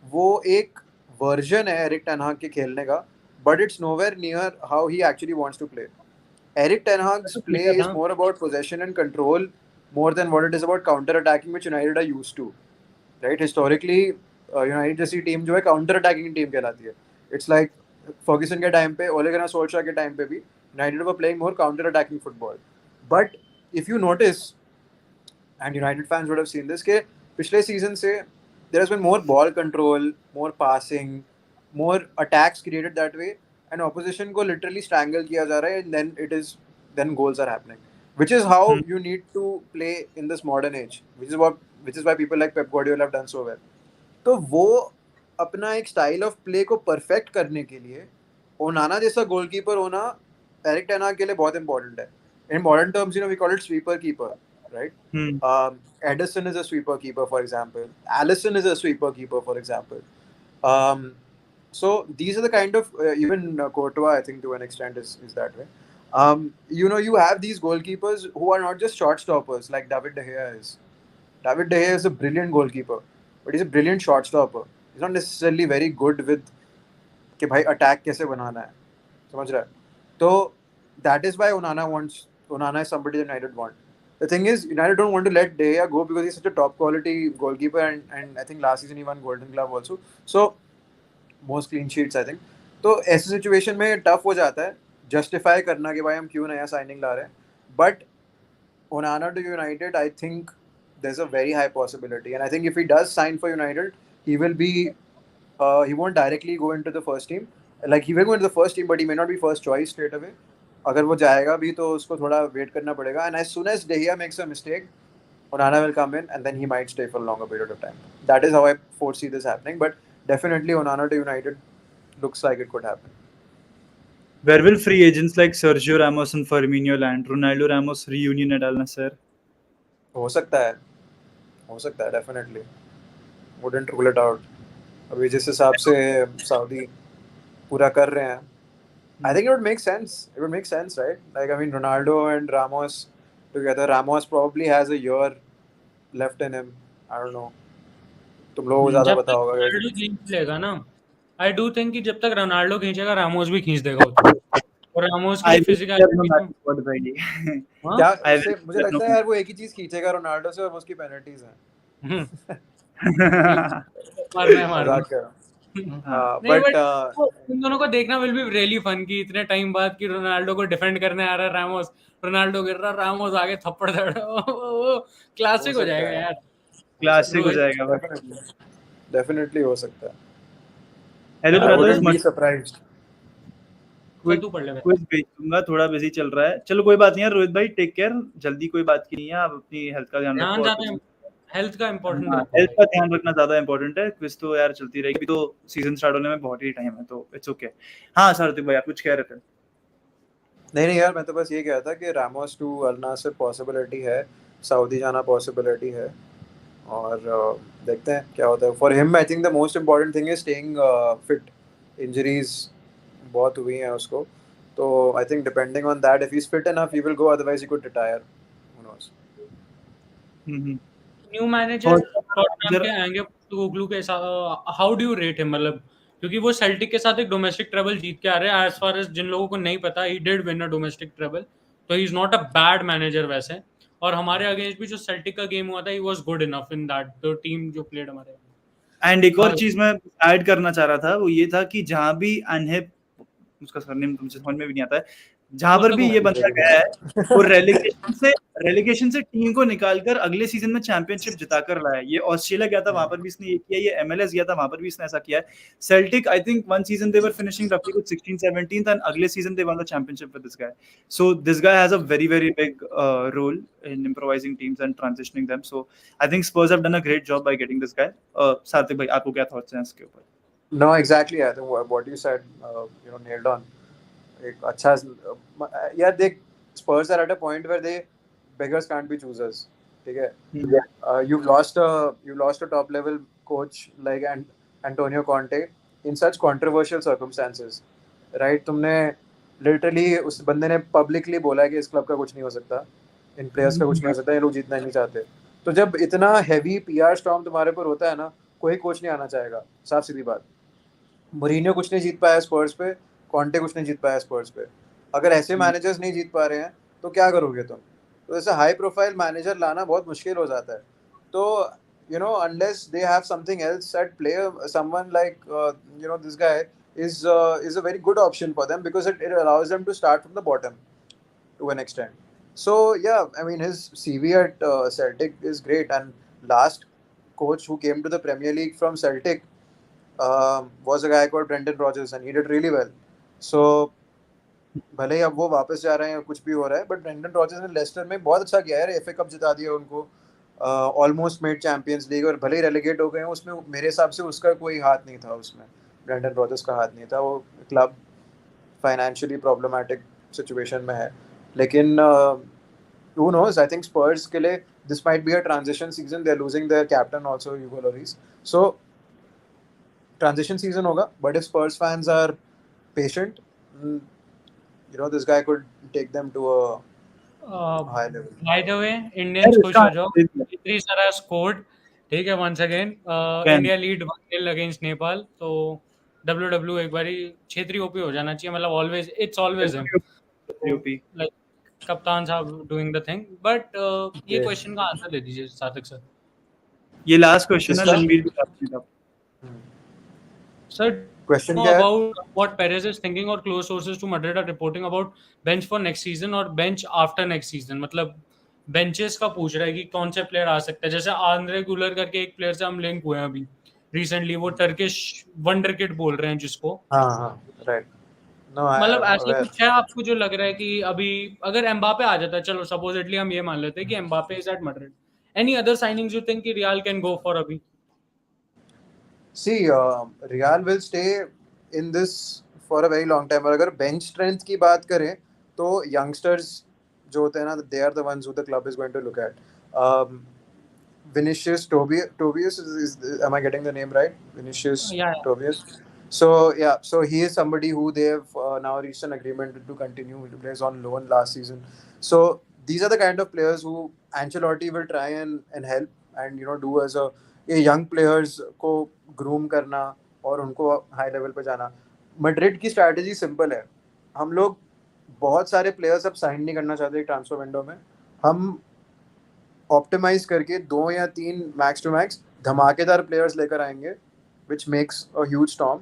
वो एक version है Erik ten हाग के खेलने का, but it's nowhere near how he actually wants to play. Eric Ten Hag's play is more about possession and control more than what it is about counter attacking, which United are used to. Right? Historically, United जैसी team जो है counter attacking team कहलाती है. It's like Ferguson के time पे, Ole Gunnar Solskjaer के time पे भी United were playing more counter attacking football. But if you notice, and United fans would have seen this, के पिछले सीजन से there has been more ball control, more passing, more attacks created that way, and opposition को literally strangle किया जा रहा है, and then goals are happening, which is how you need to play in this modern age, which is why people like Pep Guardiola have done so well. तो वो अपना एक style of play को perfect करने के लिए ओनाना जैसा goalkeeper होना एरिक टेन हाग के लिए बहुत इंपॉर्टेंट है. In modern terms, we call it sweeper keeper, right? Ederson is a sweeper keeper, for example. Alisson is a sweeper keeper, for example. So these are the kind of even Courtois, I think, to an extent is that way. You have these goalkeepers who are not just shot stoppers like David De Gea is. David De Gea is a brilliant goalkeeper, but he's a brilliant shot stopper. He's not necessarily very good with कि भाई attack कैसे बनाना है, समझ रहा है? तो that is why Onana is somebody that United want. The thing is, United don't want to let De Gea go because he's such a top quality goalkeeper, and I think last season he won Golden Glove also. So most clean sheets, I think. तो ऐसे situation में tough हो जाता है justify करना कि भाई हम क्यों नया साइनिंग ला रहे हैं. But Onana to United, I think there's a very high possibility, and I think if he does sign for United, he will be he won't directly go into the first team. Like he will go into the first team, but he may not be first choice straight away. अगर वो जाएगा भी तो उसको थोड़ा wait करना पड़ेगा, and as soon as De Gea makes a mistake, Onana will come in, and then he might stay for a longer period of time. That is how I foresee this happening, but definitely Onana to United looks like it could happen. Where will free agents like Sergio Ramos and Firmino land? Ronaldo Ramos reunion at Al Nassr? हो सकता है definitely. Wouldn't rule it out. अभी जिस हिसाब से Saudi पूरा कर रहे हैं, I think it would make sense. It would make sense, right? Like, I mean, Ronaldo and Ramos together. Ramos probably has a year left in him. I don't know. तुम लोगों को ज़्यादा पता होगा. रोनाल्डो खींच लेगा ना. I do think कि जब तक रोनाल्डो खींचेगा, रामोस भी खींच देगा उसको. और रामोस की फिजिकलिटी क्या ऐसे मुझे लगता है यार, वो एक ही चीज खींचेगा रोनाल्डो से, और वो उसकी पेनल्टीज हैं. बट इन दोनों को देखना विल बी रियली फन कि इतने टाइम बाद कि रोनाल्डो को डिफेंड करने आ रहा है रामोस, रोनाल्डो गिर रहा, रामोस आगे थप्पड़ दे रहा. वो क्लासिक हो जाएगा यार. क्लासिक हो जाएगा. डेफिनेटली हो सकता है. Hello brothers, be surprised. Quiz भेज दूंगा, थोड़ा बिजी चल रहा है. चलो कोई बात नहीं है रोहित भाई, टेक केयर. जल्दी कोई बात की नहीं है, आप अपनी हेल्थ का ध्यान रखो. हेल्थ का इम्पोर्टेंट हाँ, रखो हेल्थ भाई। का ध्यान रखना ज़्यादा इम्पोर्टेंट है। क्विज़ तो यार चलती रहेगी, अभी तो सीज़न स्टार्ट होने में बहुत ही टाइम है, तो इट्स ओके। हाँ, सार्थक भाई आप कुछ कह रहे थे? नहीं यार, मैं तो बस ये कह था कि Ramos to Al Nassr possibility है, सऊदी जाना पॉसिबिलिटी है, और देखते हैं क्या होता है। For him I think the most important thing is staying fit. Injuries बहुत हुई हैं उसको, तो I think depending on that, if he is fit enough he will go, otherwise he could retire, who knows. New manager और Tottenham के manager आएंगे Postecoglou के साथ, how do you rate him? मतलब क्योंकि वो सेल्टिक के साथ एक डोमेस्टिक ट्रेबल जीत के आ रहे हैं, एज फार एज जिन लोगों को नहीं पता, he did win a domestic treble, तो he is not a bad manager वैसे। और हमारे अगेंस्ट भी जो सेल्टिक का गेम हुआ था, he was good enough in that, the team जो प्लेड हमारे। एंड एक और हाँ, चीज मैं ऐड करना चाह रहा था, वो ये था कि जहां भी अनहेप, उसका सरनेम तुमसे समझ में भी नहीं आता है, जहां पर भी ये पोस्टेकोग्लू। बंदा गया है, वो रेलीगेशन से टीम को निकालकर अगले सीजन में चैंपियनशिप जिताकर लाया है। ये ऑस्ट्रेलिया गया था, वहां पर भी इसने ये किया, ये एमएलएस गया था, वहां पर भी इसने ऐसा किया है। Celtic I think one season they were finishing रफली कुछ 16 17th, एंड अगले season they won the championship with this guy. So this guy has a very very big role in improvising teams and transitioning them. So I think Spurs have done a great job by getting this guy. सार्थक भाई आपको क्या thoughts हैं इसके ऊपर? No, exactly. I think what you said, nailed on. एक अच्छा, यार देख, Spurs are at a point where they beggars can't be choosers. ठीक है? You lost a top level coach like Antonio Conte in such controversial circumstances, right? तुमने literally उस बंदे ने publicly बोला है कि इस क्लब का कुछ नहीं हो सकता, इन प्लेयर्स का कुछ नहीं हो सकता, ये लोग जीतना ही नहीं चाहते। तो जब इतना हैवी पीआर स्टॉर्म तुम्हारे पर होता है ना, कोई कोच नहीं आना चाहेगा, साफ सीधी बात। मोरिनियो कुछ नहीं जीत पाया स्पर्स पे, कॉन्टे कुछ नहीं जीत पाया स्पर्स पे। अगर ऐसे मैनेजर्स नहीं जीत पा रहे हैं तो क्या करोगे तुम? तो ऐसे हाई प्रोफाइल मैनेजर लाना बहुत मुश्किल हो जाता है। तो unless they have something else at play, someone like this guy is a very good option for them, because it allows them to start from the bottom to an extent. So yeah, I mean his CV at Celtic is great, and last coach who came to the Premier League from Celtic was a guy called Brendan Rodgers, and he did really well. So भले ही अब वो वापस जा रहे हैं, कुछ भी हो रहा है, बट ब्रेंडन रॉजर्स ने लेस्टर में बहुत अच्छा किया है, एफए कप जिता दिया उनको, ऑलमोस्ट मेड चैंपियंस लीग, और भले ही रेलीगेट हो गए हैं उसमें, मेरे हिसाब से उसका कोई हाथ नहीं था उसमें, ब्रेंडन रॉजर्स का हाथ नहीं था। वो क्लब फाइनेंशियली प्रॉब्लमैटिक सिचुएशन में है, लेकिन who knows, I think Spurs के लिए this might be a transition season. They're losing their captain also, Hugo Lloris, so transition season होगा, but if Spurs fans are patient, this guy could take them to a high level. Bye the वे, यार Indians खुश इसका हो जाओ, इतनी सारा scored. ठीक है, once again can India lead 1-0 against Nepal, तो डब्ल्यू एक बारी छेत्री ओपी हो जाना चाहिए, मतलब always, it's always him, UP like कप्तान साहब डूइंग द थिंग। बट ये Okay. क्वेश्चन का आंसर दे दीजिए सार्थक सर। ये लास्ट क्वेश्चन है, किसका रणवीर भी लास्ट में था। Sir, क्वेश्चन know क्या है? about what Perez is thinking, or close sources to Madrid are reporting about bench for next season or bench after next season? मतलब बेंचेस का पूछ रहा है कि कौन से प्लेयर आ सकते हैं। जैसे आंद्रे गुलर करके एक प्लेयर से हम लिंक हुए हैं अभी रिसेंटली, वो टर्किश वंडर किड बोल रहे हैं जिसको। हाँ हाँ, राइट। नो, आई मतलब एम ऐसा अवेयर। कुछ है आपको जो लग रहा है कि अभी अगर एम्बापे आ जाता है, चलो सपोजिटली हम ये मान लेते हैं कि Mbappe is at Madrid, any other signings you think कि रियल कैन गो फॉर अभी? See, Real will stay in this for a very long time, और अगर बेंच स्ट्रेंथ की बात करें तो यंगस्टर्स जो होते हैं ना, they are the ones who the club is going to look at. Vinicius Tobias am I getting the name right? Vinicius या Tobias. So yeah, so he is somebody who they have now reached an agreement to continue. He plays on loan last season. So these are the kind of players who Ancelotti will try and help, and do as a ये young players को groom करना और उनको high level पे जाना। Madrid की strategy simple है, हम लोग बहुत सारे players अब sign नहीं करना चाहते ट्रांसफर विंडो में, हम ऑप्टिमाइज करके 2 या 3 मैक्स टू मैक्स धमाकेदार प्लेयर्स लेकर आएंगे, which makes a huge storm.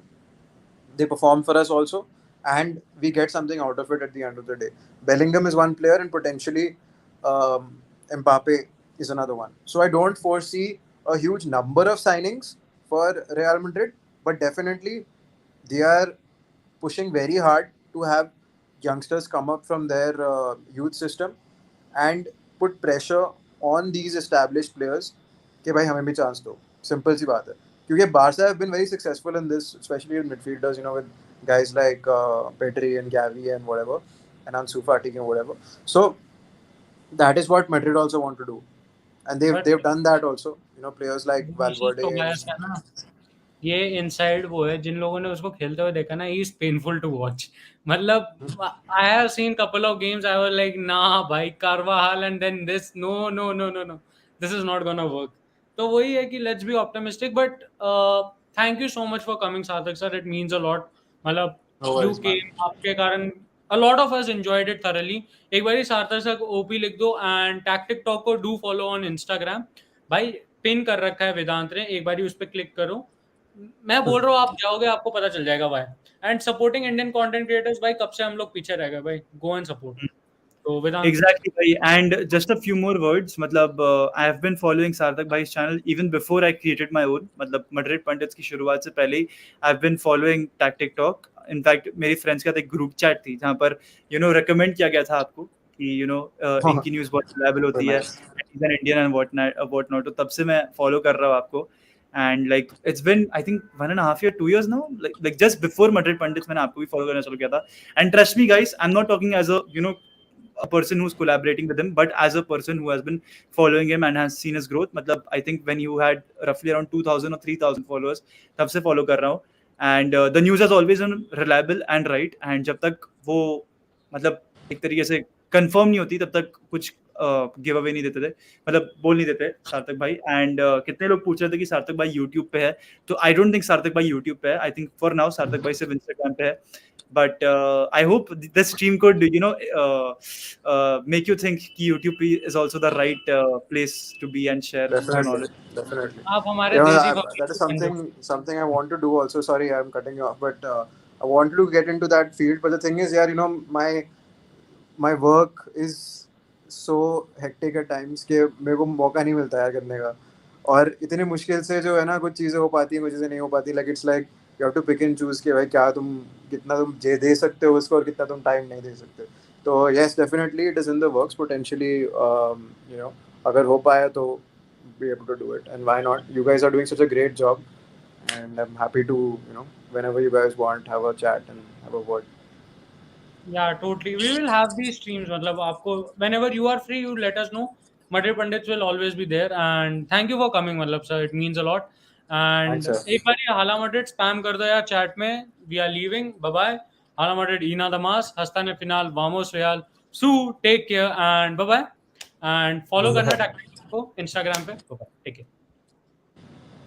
They perform for us also, and we get something out of it at the end of the day. Bellingham is one player, and potentially um, Mbappe is another one. So I don't foresee a huge number of signings for Real Madrid, but definitely they are pushing very hard to have youngsters come up from their youth system and put pressure on these established players कि भाई हमें भी chance दो, simple सी बात है. क्योंकि Barca have been very successful in this, especially in midfielders, with guys like Pedri and Gavi and whatever, and Ansu Fati and whatever. So that is what Madrid also want to do, and they've done that also. Players like Valverde. तो bias है ना, ये inside वो है जिन लोगों ने उसको खेलते हुए देखा ना, he is painful to watch. मतलब I have seen couple of games, I was like ना भाई, Carvajal and then this, no no no no no, this is not gonna work. तो वही है कि let's be optimistic. But thank you so much for coming Sarthak sir, it means a lot. मतलब No you worries, man. Came, आपके कारण a lot of us enjoyed it thoroughly. एक बारी सार्थक सर को ओपी लिख दो, एंड टैक्टिक टॉक को डू फॉलो ऑन इंस्टाग्राम. भाई पिन कर रखा है वेदांत ने, एक बारी उस पर क्लिक करो. मैं बोल रहा हूँ आप जाओगे, आपको पता चल जाएगा भाई. And supporting Indian content creators, भाई कब से हम लोग पीछे रह गए भाई, गो एंड सपोर्ट. तो वेदांत. Exactly, bhai. And just a few more words. मतलब I have been following Sarthak bhai's channel even before I created my own. मतलब Madrid Pundits की शुरुआत से पहले ही I've been following Tactic Talk. In fact, मेरी friends के साथ एक group chat थी जहाँ पर recommend किया गया था आपको कि इनकी न्यूज़ बहुत reliable होती है. Nice. He's an Indian and what not. तो तब से मैं follow कर रहा हूँ आपको. And like it's been I think 1.5 year, 2 years now. Like just before Madrid Pundits मैंने आपको भी follow करना शुरू किया था. And trust me guys, I'm not talking as a person who's collaborating with him, but as a person who has been following him and has seen his growth. मतलब I think when you had roughly around 2,000 or 3,000 followers, तब से follow कर रहा हूँ. And the news has always been reliable and right. And जब तक वो मतलब एक तरीके से confirm नहीं होती, तब तक कुछ गिव अवे नहीं देते थे, मतलब बोल नहीं देते सार्थक भाई. एंड कितने लोग पूछ रहे थे कि सार्थक भाई यूट्यूब पे है, तो आई डोंट थिंक सार्थक भाई यूट्यूब पे है. आई थिंक फॉर नाउ सार्थक भाई सिर्फ इंस्टाग्राम पे है. But I hope this stream could, make you think कि YouTube is also the right place to be and share your knowledge. Definitely. आप हमारे देसी That is something I want to do also. Sorry, I'm cutting you off, but I want to get into that field. But the thing is, yeah, my work is so hectic at times कि मेरे को मौका नहीं मिलता यार करने का. और इतनी मुश्किल से जो है ना, कुछ चीज़ें हो पाती हैं, कुछ चीज़ें नहीं हो पाती. Like it's like you have to pick and choose कि भाई कितना तुम दे सकते हो उसको और कितना तुम टाइम नहीं दे सकते. तो yes, definitely it is in the works potentially. अगर हो पाया तो be able to do it, and why not? You guys are doing such a great job, and I'm happy to whenever you guys want, have a chat and have a word. Yeah, totally. We will have these streams. मतलब आपको whenever you are free, you let us know. Madrid Pandits will always be there. And thank you for coming, मतलब sir. It means a lot. And Thanks, sir. एक बार ये हाला Madrid spam कर दो यार chat में. We are leaving. Bye bye. Hala Madrid Ina Damas. हस्ता ने final. Vamos Real. Su. Take care and bye bye. And follow करना tactic को Instagram पे. Bye bye. Take care.